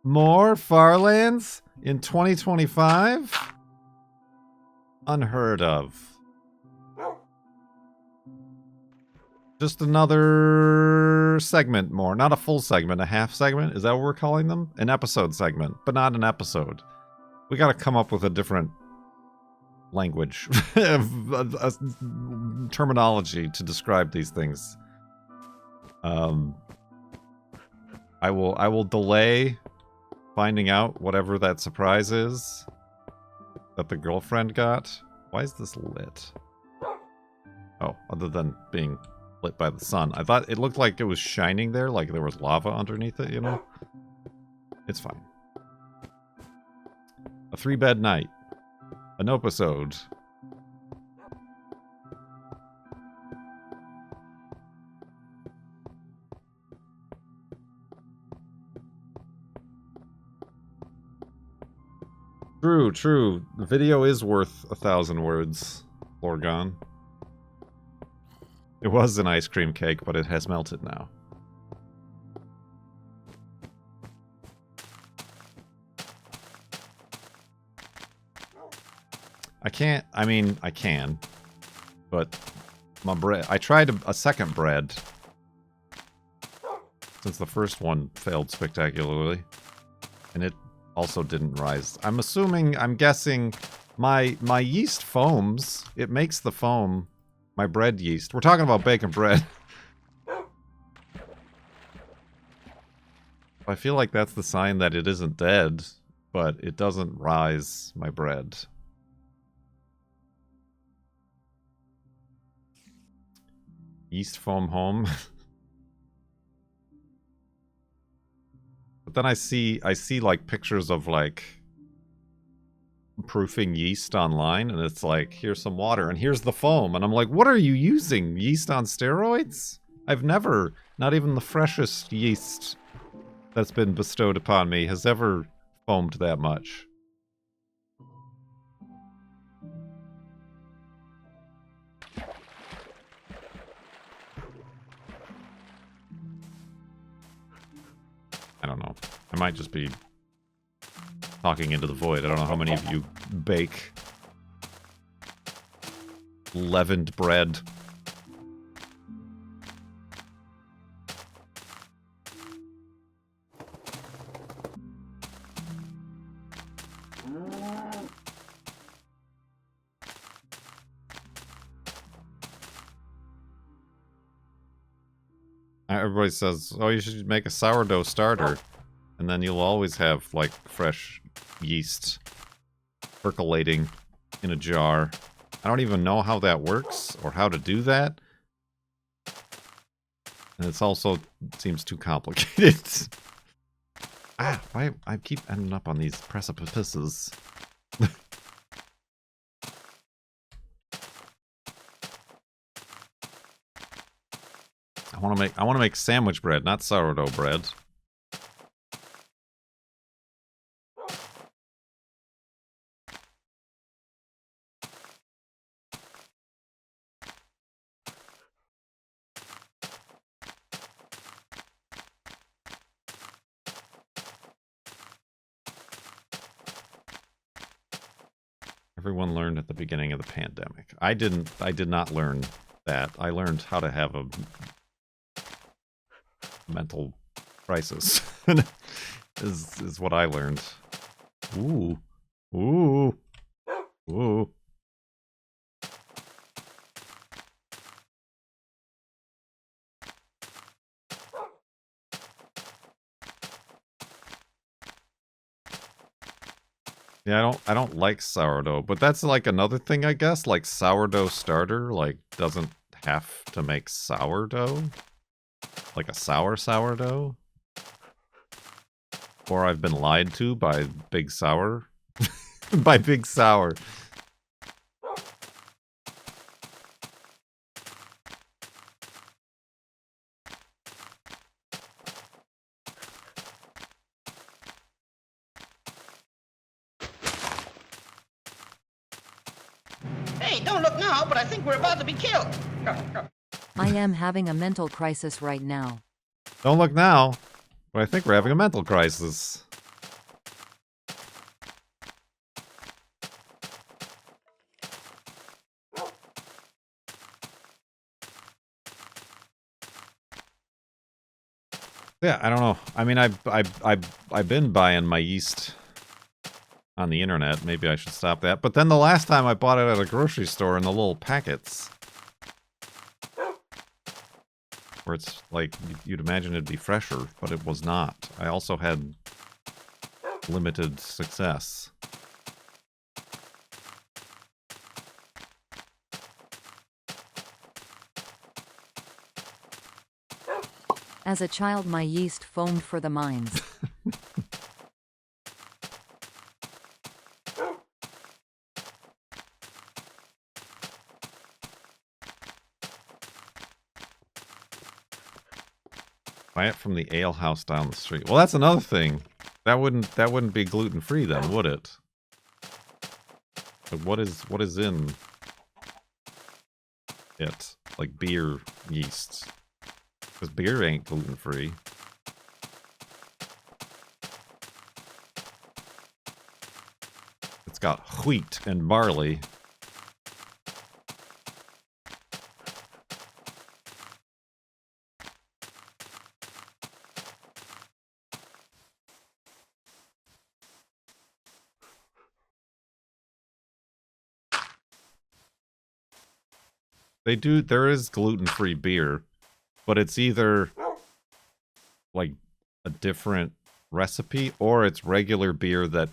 More Farlands in 2025? Unheard of. Just another segment more. Not a full segment, a half segment. Is that what we're calling them? An episode segment, but not an episode. We gotta come up with a different language, a terminology to describe these things. I will delay finding out whatever that surprise is that the girlfriend got. Why is this lit? Oh, other than being lit by the sun. I thought it looked like it was shining there, like there was lava underneath it, you know? It's fine. A 3-bed night. An episode. True, true. The video is worth 1,000 words, Lorgon. It was an ice cream cake, but it has melted now. I can't, I mean, I can, but my bread, I tried a second bread, since the first one failed spectacularly, and it also didn't rise. I'm assuming, I'm guessing, my yeast foams, it makes the foam, my bread yeast. We're talking about bacon bread. I feel like that's the sign that it isn't dead, but it doesn't rise my bread. Yeast foam home. But then I see like pictures of like proofing yeast online, and it's like, here's some water and here's the foam, and I'm like, what are you using? Yeast on steroids? I've never, not even the freshest yeast that's been bestowed upon me has ever foamed that much. I don't know. I might just be talking into the void. I don't know how many of you bake leavened bread. Everybody says, oh, you should make a sourdough starter. And then you'll always have, like, fresh yeast percolating in a jar. I don't even know how that works or how to do that. And it's also seems too complicated. Why I keep ending up on these precipices. I want to make sandwich bread, not sourdough bread. Everyone learned at the beginning of the pandemic. I did not learn that. I learned how to have a mental crisis. is what I learned. Ooh. Ooh. Ooh. Yeah, I don't like sourdough, but that's like another thing, I guess. Like sourdough starter, like doesn't have to make sourdough, like a sourdough. Or I've been lied to by Big Sour, by Big Sour. Hey, don't look now, but I think we're about to be killed. I am having a mental crisis right now. Don't look now, but I think we're having a mental crisis. Yeah, I don't know. I mean, I've been buying my yeast on the internet. Maybe I should stop that. But then the last time I bought it at a grocery store in the little packets, where it's like you'd imagine it'd be fresher, but it was not. I also had limited success. As a child, my yeast foamed for the mines. Buy it from the ale house down the street. Well, that's another thing. That wouldn't be gluten free then, would it? But what is in it? Like beer yeast. Because beer ain't gluten free. It's got wheat and barley. There is gluten-free beer, but it's either like a different recipe or it's regular beer that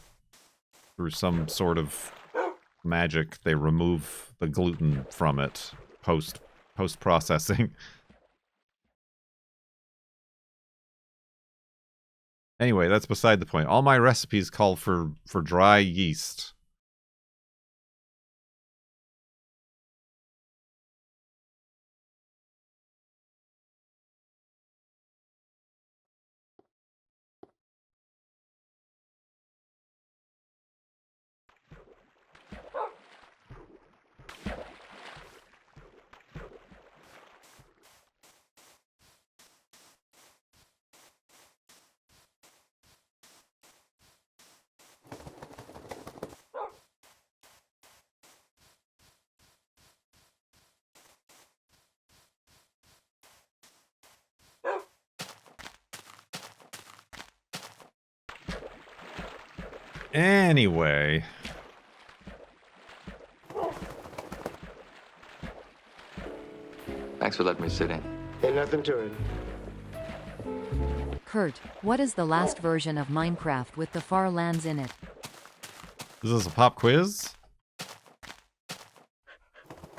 through some sort of magic they remove the gluten from it post-processing. Anyway, that's beside the point. All my recipes call for dry yeast. Anyway. Thanks for letting me sit in. Ain't nothing to it. Kurt, what is the last version of Minecraft with the farlands in it? Is this a pop quiz?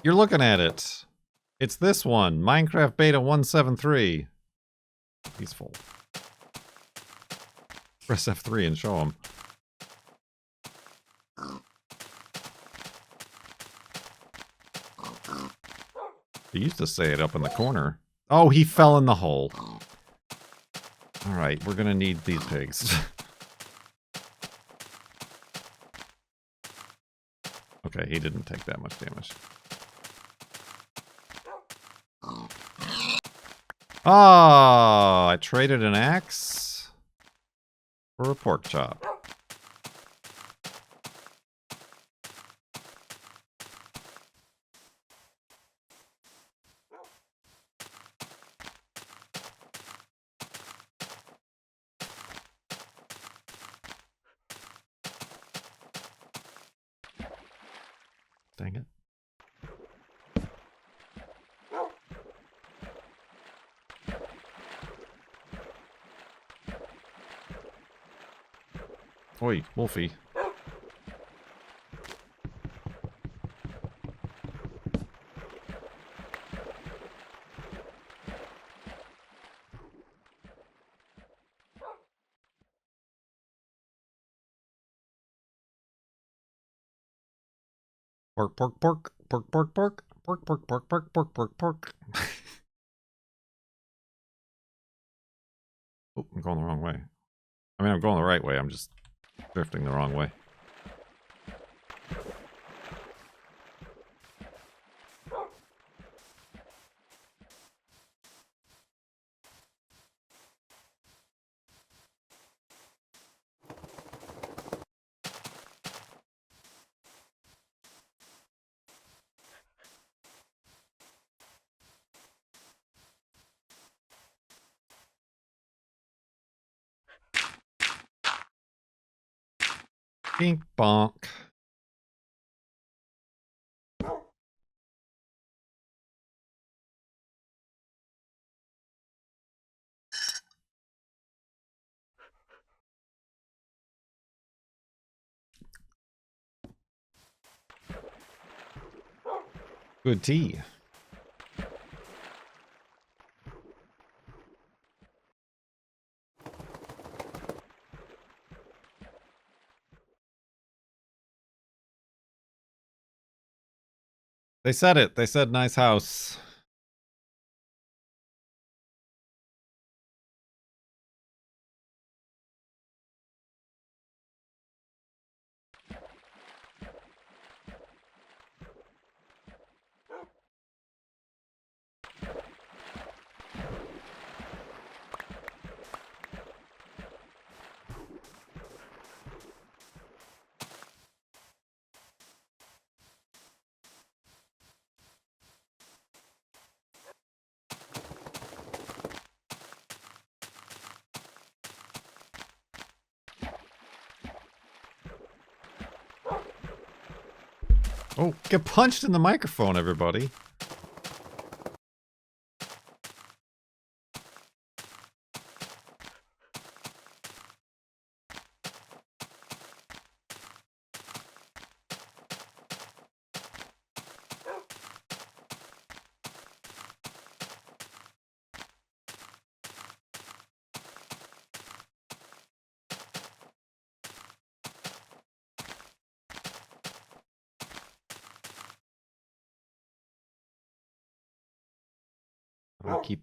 You're looking at it. It's this one, Minecraft Beta 173. He's full. Press F3 and show him. He used to say it up in the corner. Oh, he fell in the hole. Alright, we're gonna need these pigs. Okay, he didn't take that much damage. Ah, I traded an axe for a pork chop. Dang it. Oi, Wolfie. Pork, pork, pork, pork, pork, pork, pork, pork, pork, pork, pork, pork, pork. Oh, I'm going the wrong way. I mean, I'm going the right way. I'm just drifting the wrong way. Bink bonk. Good tea. They said it. They said nice house. Oh, get punched in the microphone, everybody.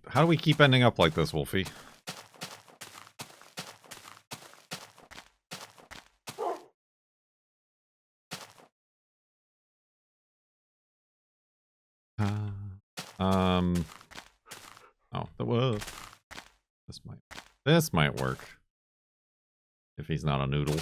How do we keep ending up like this, Wolfie? Oh, that was. This might work. If he's not a noodle.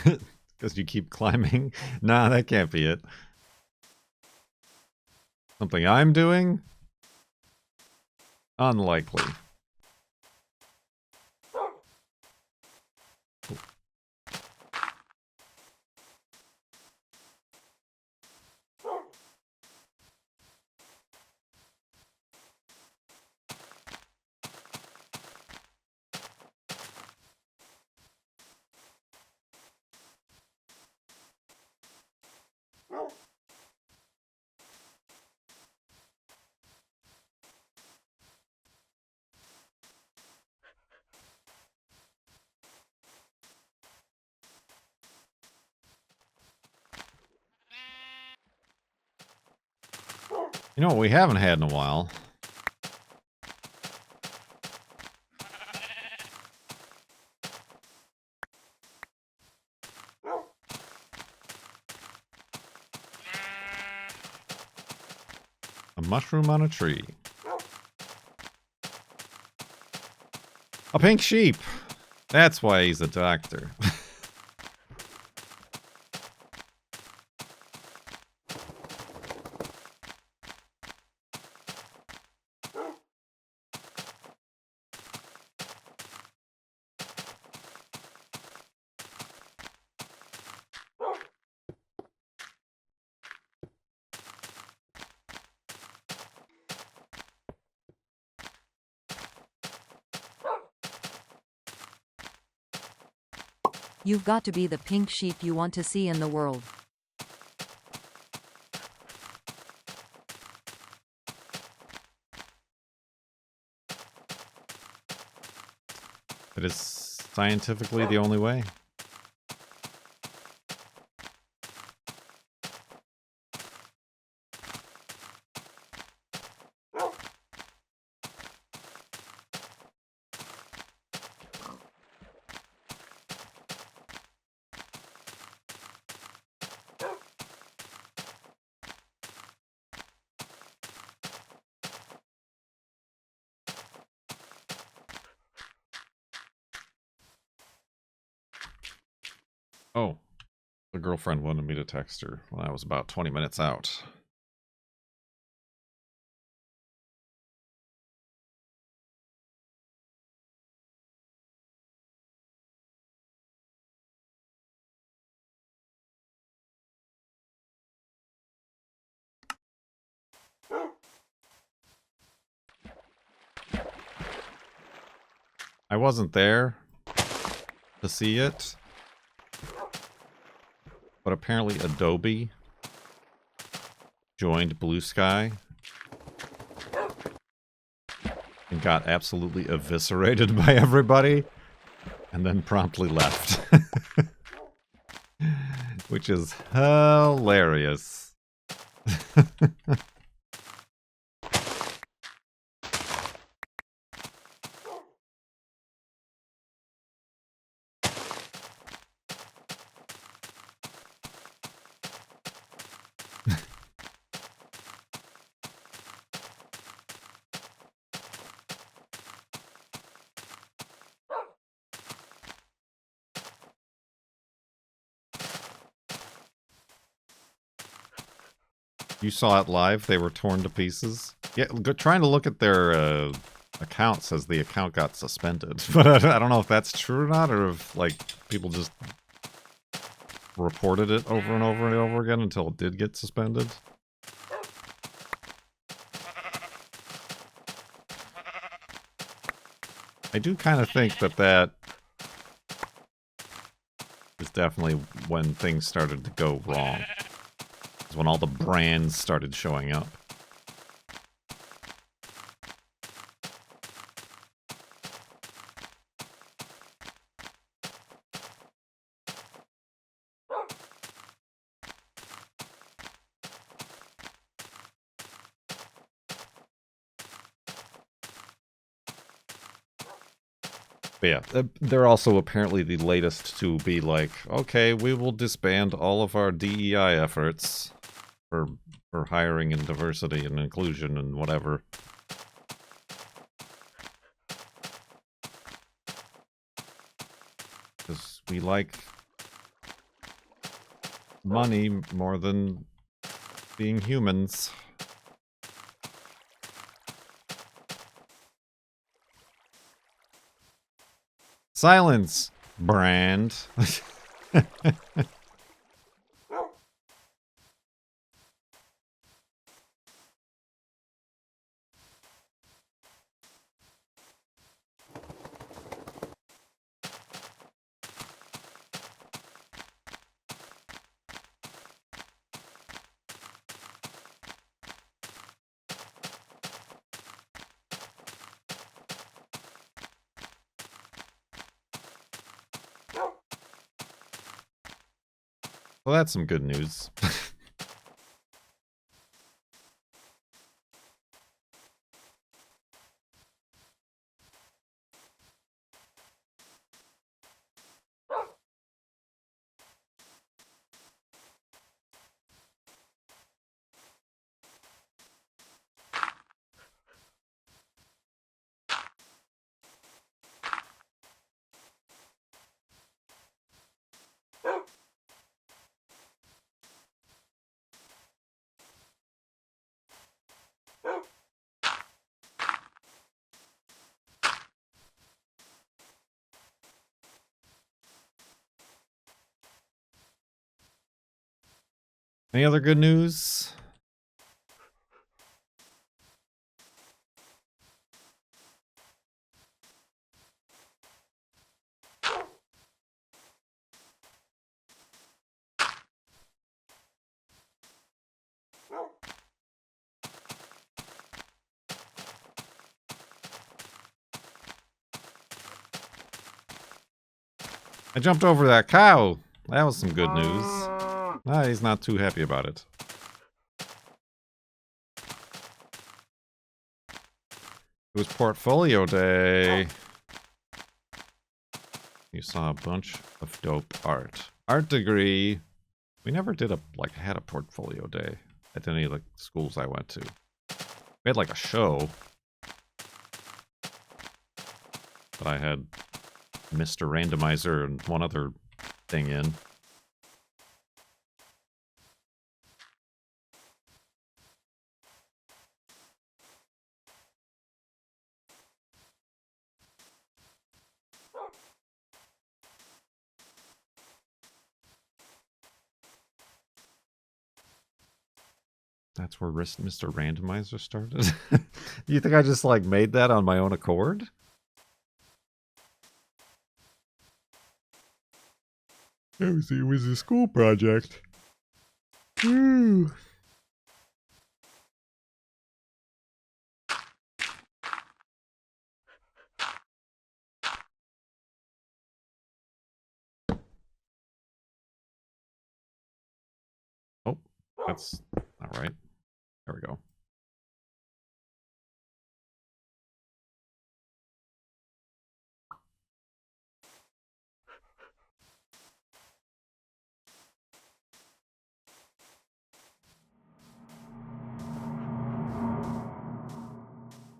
Because you keep climbing? Nah, that can't be it. Something I'm doing? Unlikely. You know what we haven't had in a while? A mushroom on a tree. A pink sheep! That's why he's a doctor. You've got to be the pink sheep you want to see in the world. It is scientifically the only way. Oh, the girlfriend wanted me to text her when I was about 20 minutes out. I wasn't there to see it, but apparently Adobe joined Blue Sky and got absolutely eviscerated by everybody and then promptly left. Which is hilarious. You saw it live? They were torn to pieces? Yeah, trying to look at their account says the account got suspended. But I don't know if that's true or not, or if, like, people just reported it over and over and over again until it did get suspended. I do kind of think that that is definitely when things started to go wrong. Is when all the brands started showing up. But yeah, they're also apparently the latest to be like, okay, we will disband all of our DEI efforts for hiring and diversity and inclusion and whatever. Because we like money more than being humans. Silence, Brand. Well, that's some good news. Any other good news? I jumped over that cow. That was some good news. Ah, he's not too happy about it. It was portfolio day. You saw a bunch of dope art. Art degree. We never did had a portfolio day at any of the schools I went to. We had like a show. But I had Mr. Randomizer and one other thing in. That's where Mr. Randomizer started? Do you think I just like made that on my own accord? It was a school project. Woo. Oh, that's not right. There we go.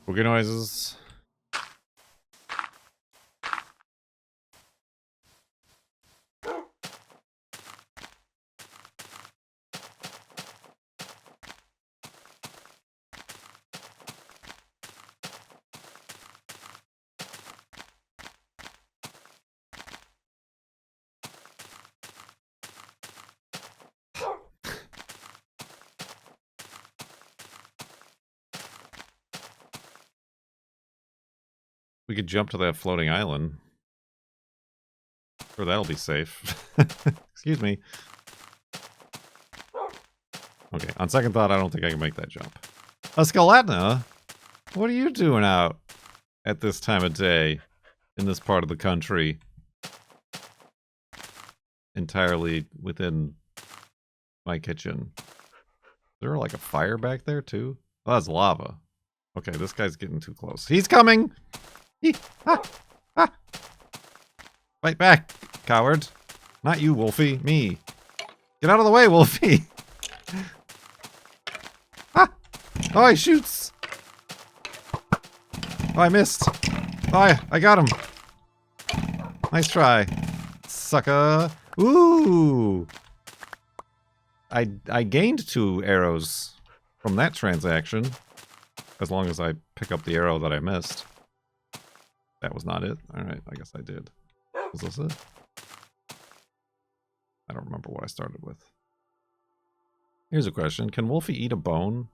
Boogie noises. We could jump to that floating island. Sure, that'll be safe. Excuse me. Okay, on second thought, I don't think I can make that jump. Escalatna, what are you doing out at this time of day in this part of the country? Entirely within my kitchen. Is there like a fire back there too? Oh, that's lava. Okay, this guy's getting too close. He's coming! Ah! Ah! Fight back, coward. Not you, Wolfie. Me. Get out of the way, Wolfie! Ah! Oh, he shoots! Oh, I missed. Oh, I got him. Nice try. Sucker. Ooh! I gained 2 arrows from that transaction, as long as I pick up the arrow that I missed. That was not it. All right, I guess I did. Was this it? I don't remember what I started with. Here's a question: can Wolfie eat a bone?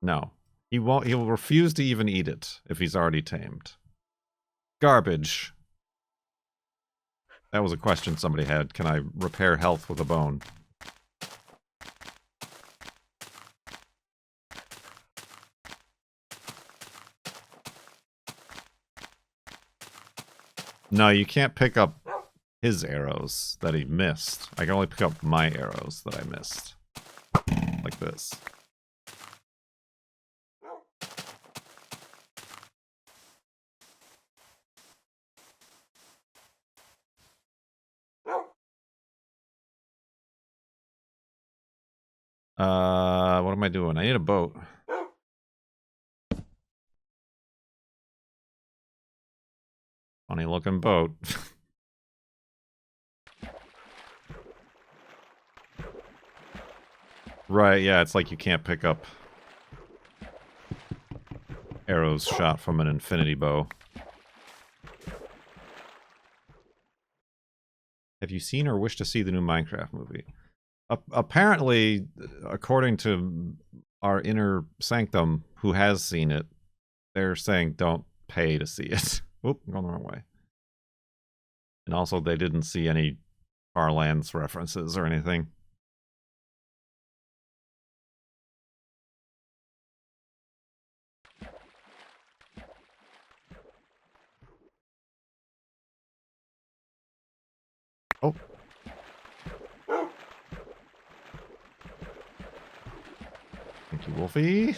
No, he won't. He will refuse to even eat it if he's already tamed. Garbage. That was a question somebody had. Can I repair health with a bone? No, you can't pick up his arrows that he missed. I can only pick up my arrows that I missed. Like this. What am I doing? I need a boat. Funny looking boat. Right, yeah, it's like you can't pick up arrows shot from an infinity bow. Have you seen or wish to see the new Minecraft movie? Apparently, according to our inner sanctum, who has seen it, they're saying don't pay to see it. Oop, I'm going the wrong way. And also, they didn't see any farlands references or anything. Oh. Thank you, Wolfie.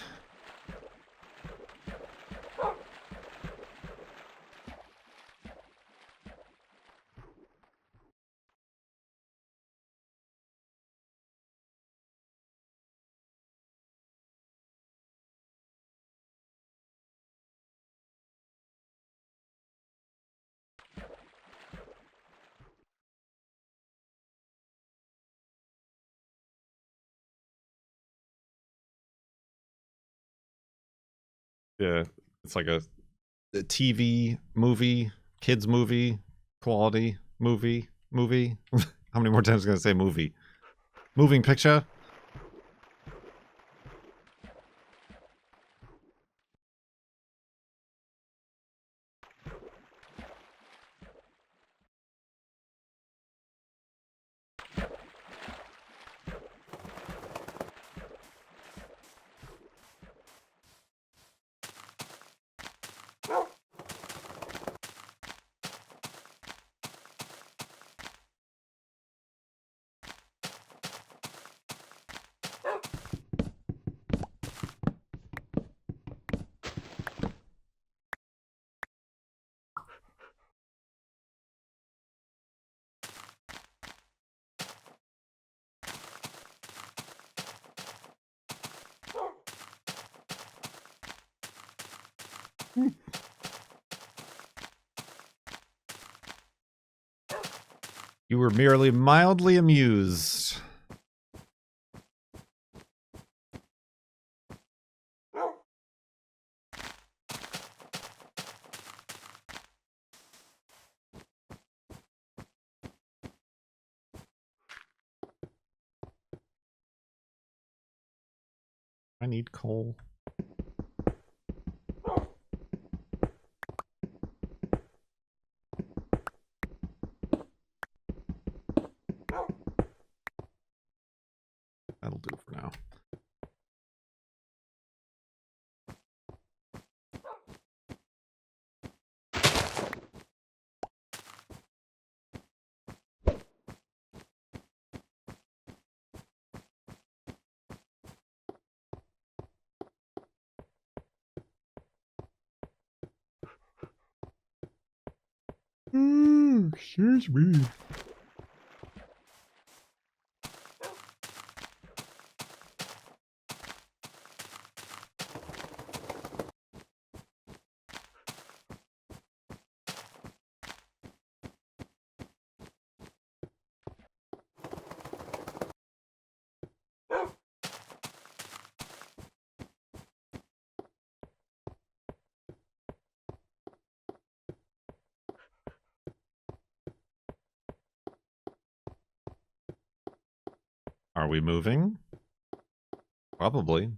Yeah, it's like a TV movie, kids movie, quality movie. How many more times am I gonna say movie? Moving picture. You were merely mildly amused. I need coal. That'll do for now. Excuse me. we moving? Probably.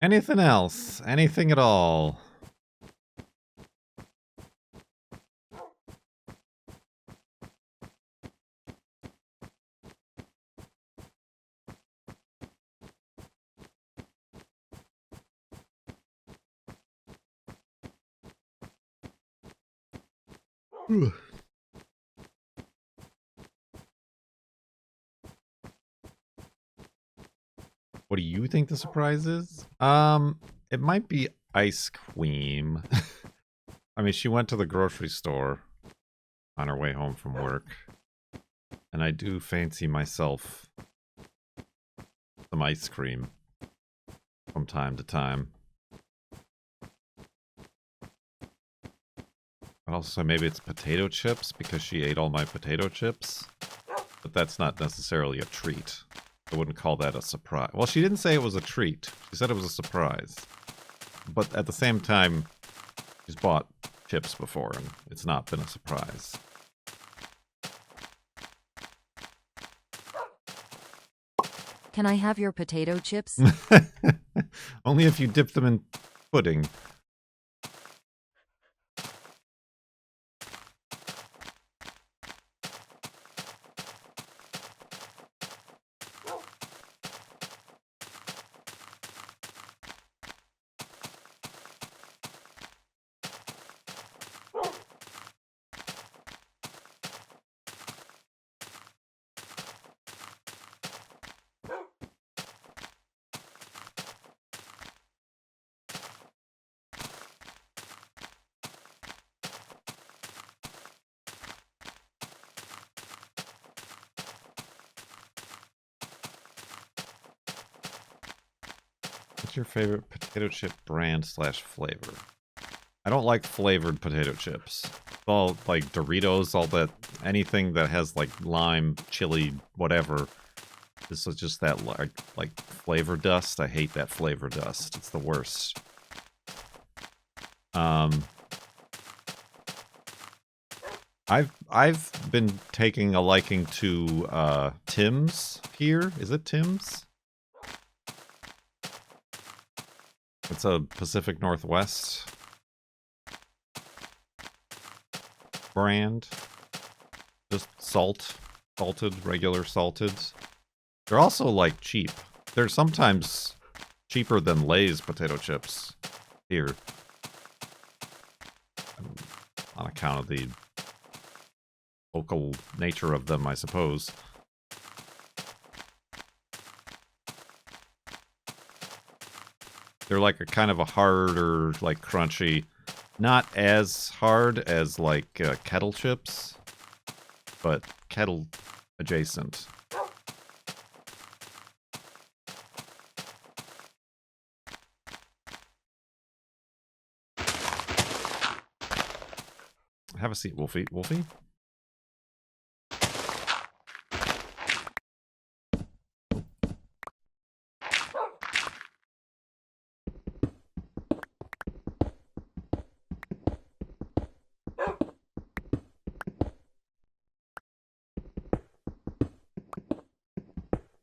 Anything else? Anything at all? What do you think the surprise is? It might be Ice Queen. I mean, she went to the grocery store on her way home from work. And I do fancy myself some ice cream from time to time. But also maybe it's potato chips because she ate all my potato chips. But that's not necessarily a treat. I wouldn't call that a surprise. Well, she didn't say it was a treat. She said it was a surprise. But at the same time, she's bought chips before, and it's not been a surprise. Can I have your potato chips? Only if you dip them in pudding. What's your favorite potato chip brand / flavor? I don't like flavored potato chips. All like Doritos, all that, anything that has like lime, chili, whatever. This is just that like flavor dust. I hate that flavor dust. It's the worst. I've been taking a liking to Tim's here. Is it Tim's? It's a Pacific Northwest brand. Just salted, regular salted. They're also like cheap. They're sometimes cheaper than Lay's potato chips here. On account of the local nature of them, I suppose. They're like a kind of a harder, like crunchy, not as hard as like kettle chips, but kettle adjacent. Have a seat, Wolfie. Wolfie?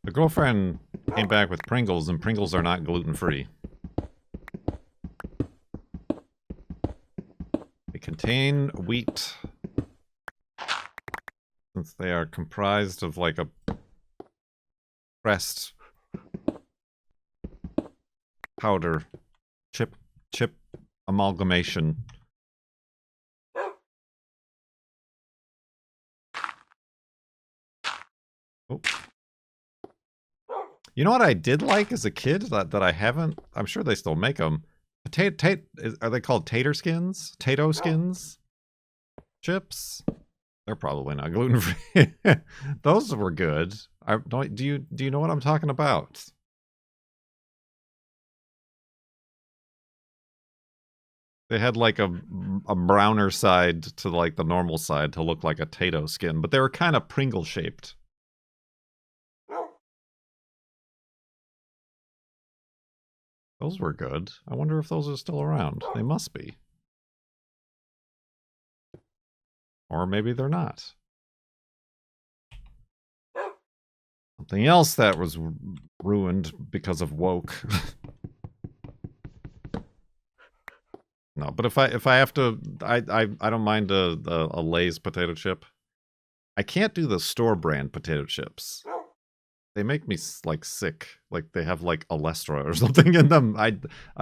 The girlfriend came back with Pringles, and Pringles are not gluten-free. They contain wheat, since they are comprised of like a pressed powder chip amalgamation. Oh. You know what I did like as a kid that I haven't? I'm sure they still make them. Are they called tater skins? Tato skins? Chips? They're probably not gluten free. Those were good. Do you know what I'm talking about? They had like a browner side to like the normal side to look like a Tato skin, but they were kind of Pringle shaped. Those were good. I wonder if those are still around. They must be. Or maybe they're not. Something else that was ruined because of woke. No, but if I have to, I don't mind a Lay's potato chip. I can't do the store brand potato chips. They make me like sick. Like they have like Alestra or something in them. I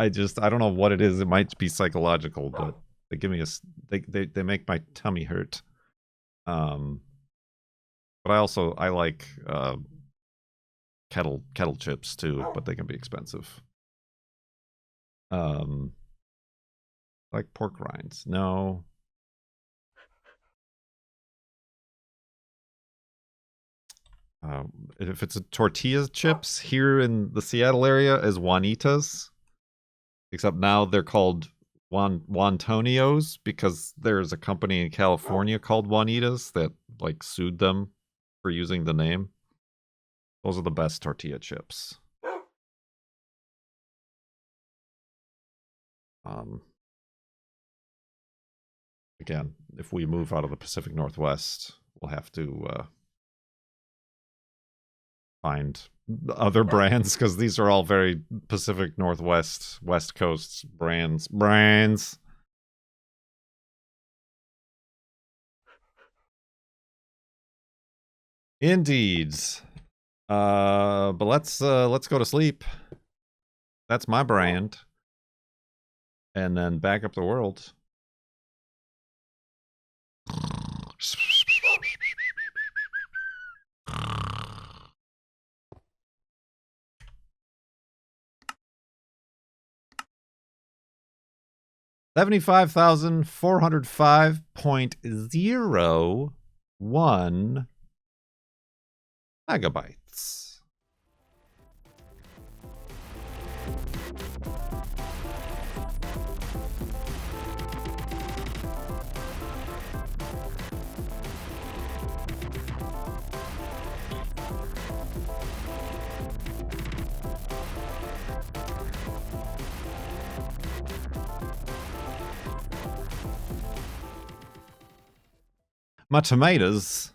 don't know what it is. It might be psychological, but they give me they make my tummy hurt. But I like kettle chips too, but they can be expensive. Like pork rinds. No. If it's a tortilla chips here in the Seattle area is Juanitas. Except now they're called Wontonios because there's a company in California called Juanitas that like sued them for using the name. Those are the best tortilla chips. Again, if we move out of the Pacific Northwest, we'll have to find other brands because these are all very Pacific Northwest, West Coast brands. Indeed. But let's go to sleep. That's my brand. And then back up the world. 75,405.01 megabytes. My tomatoes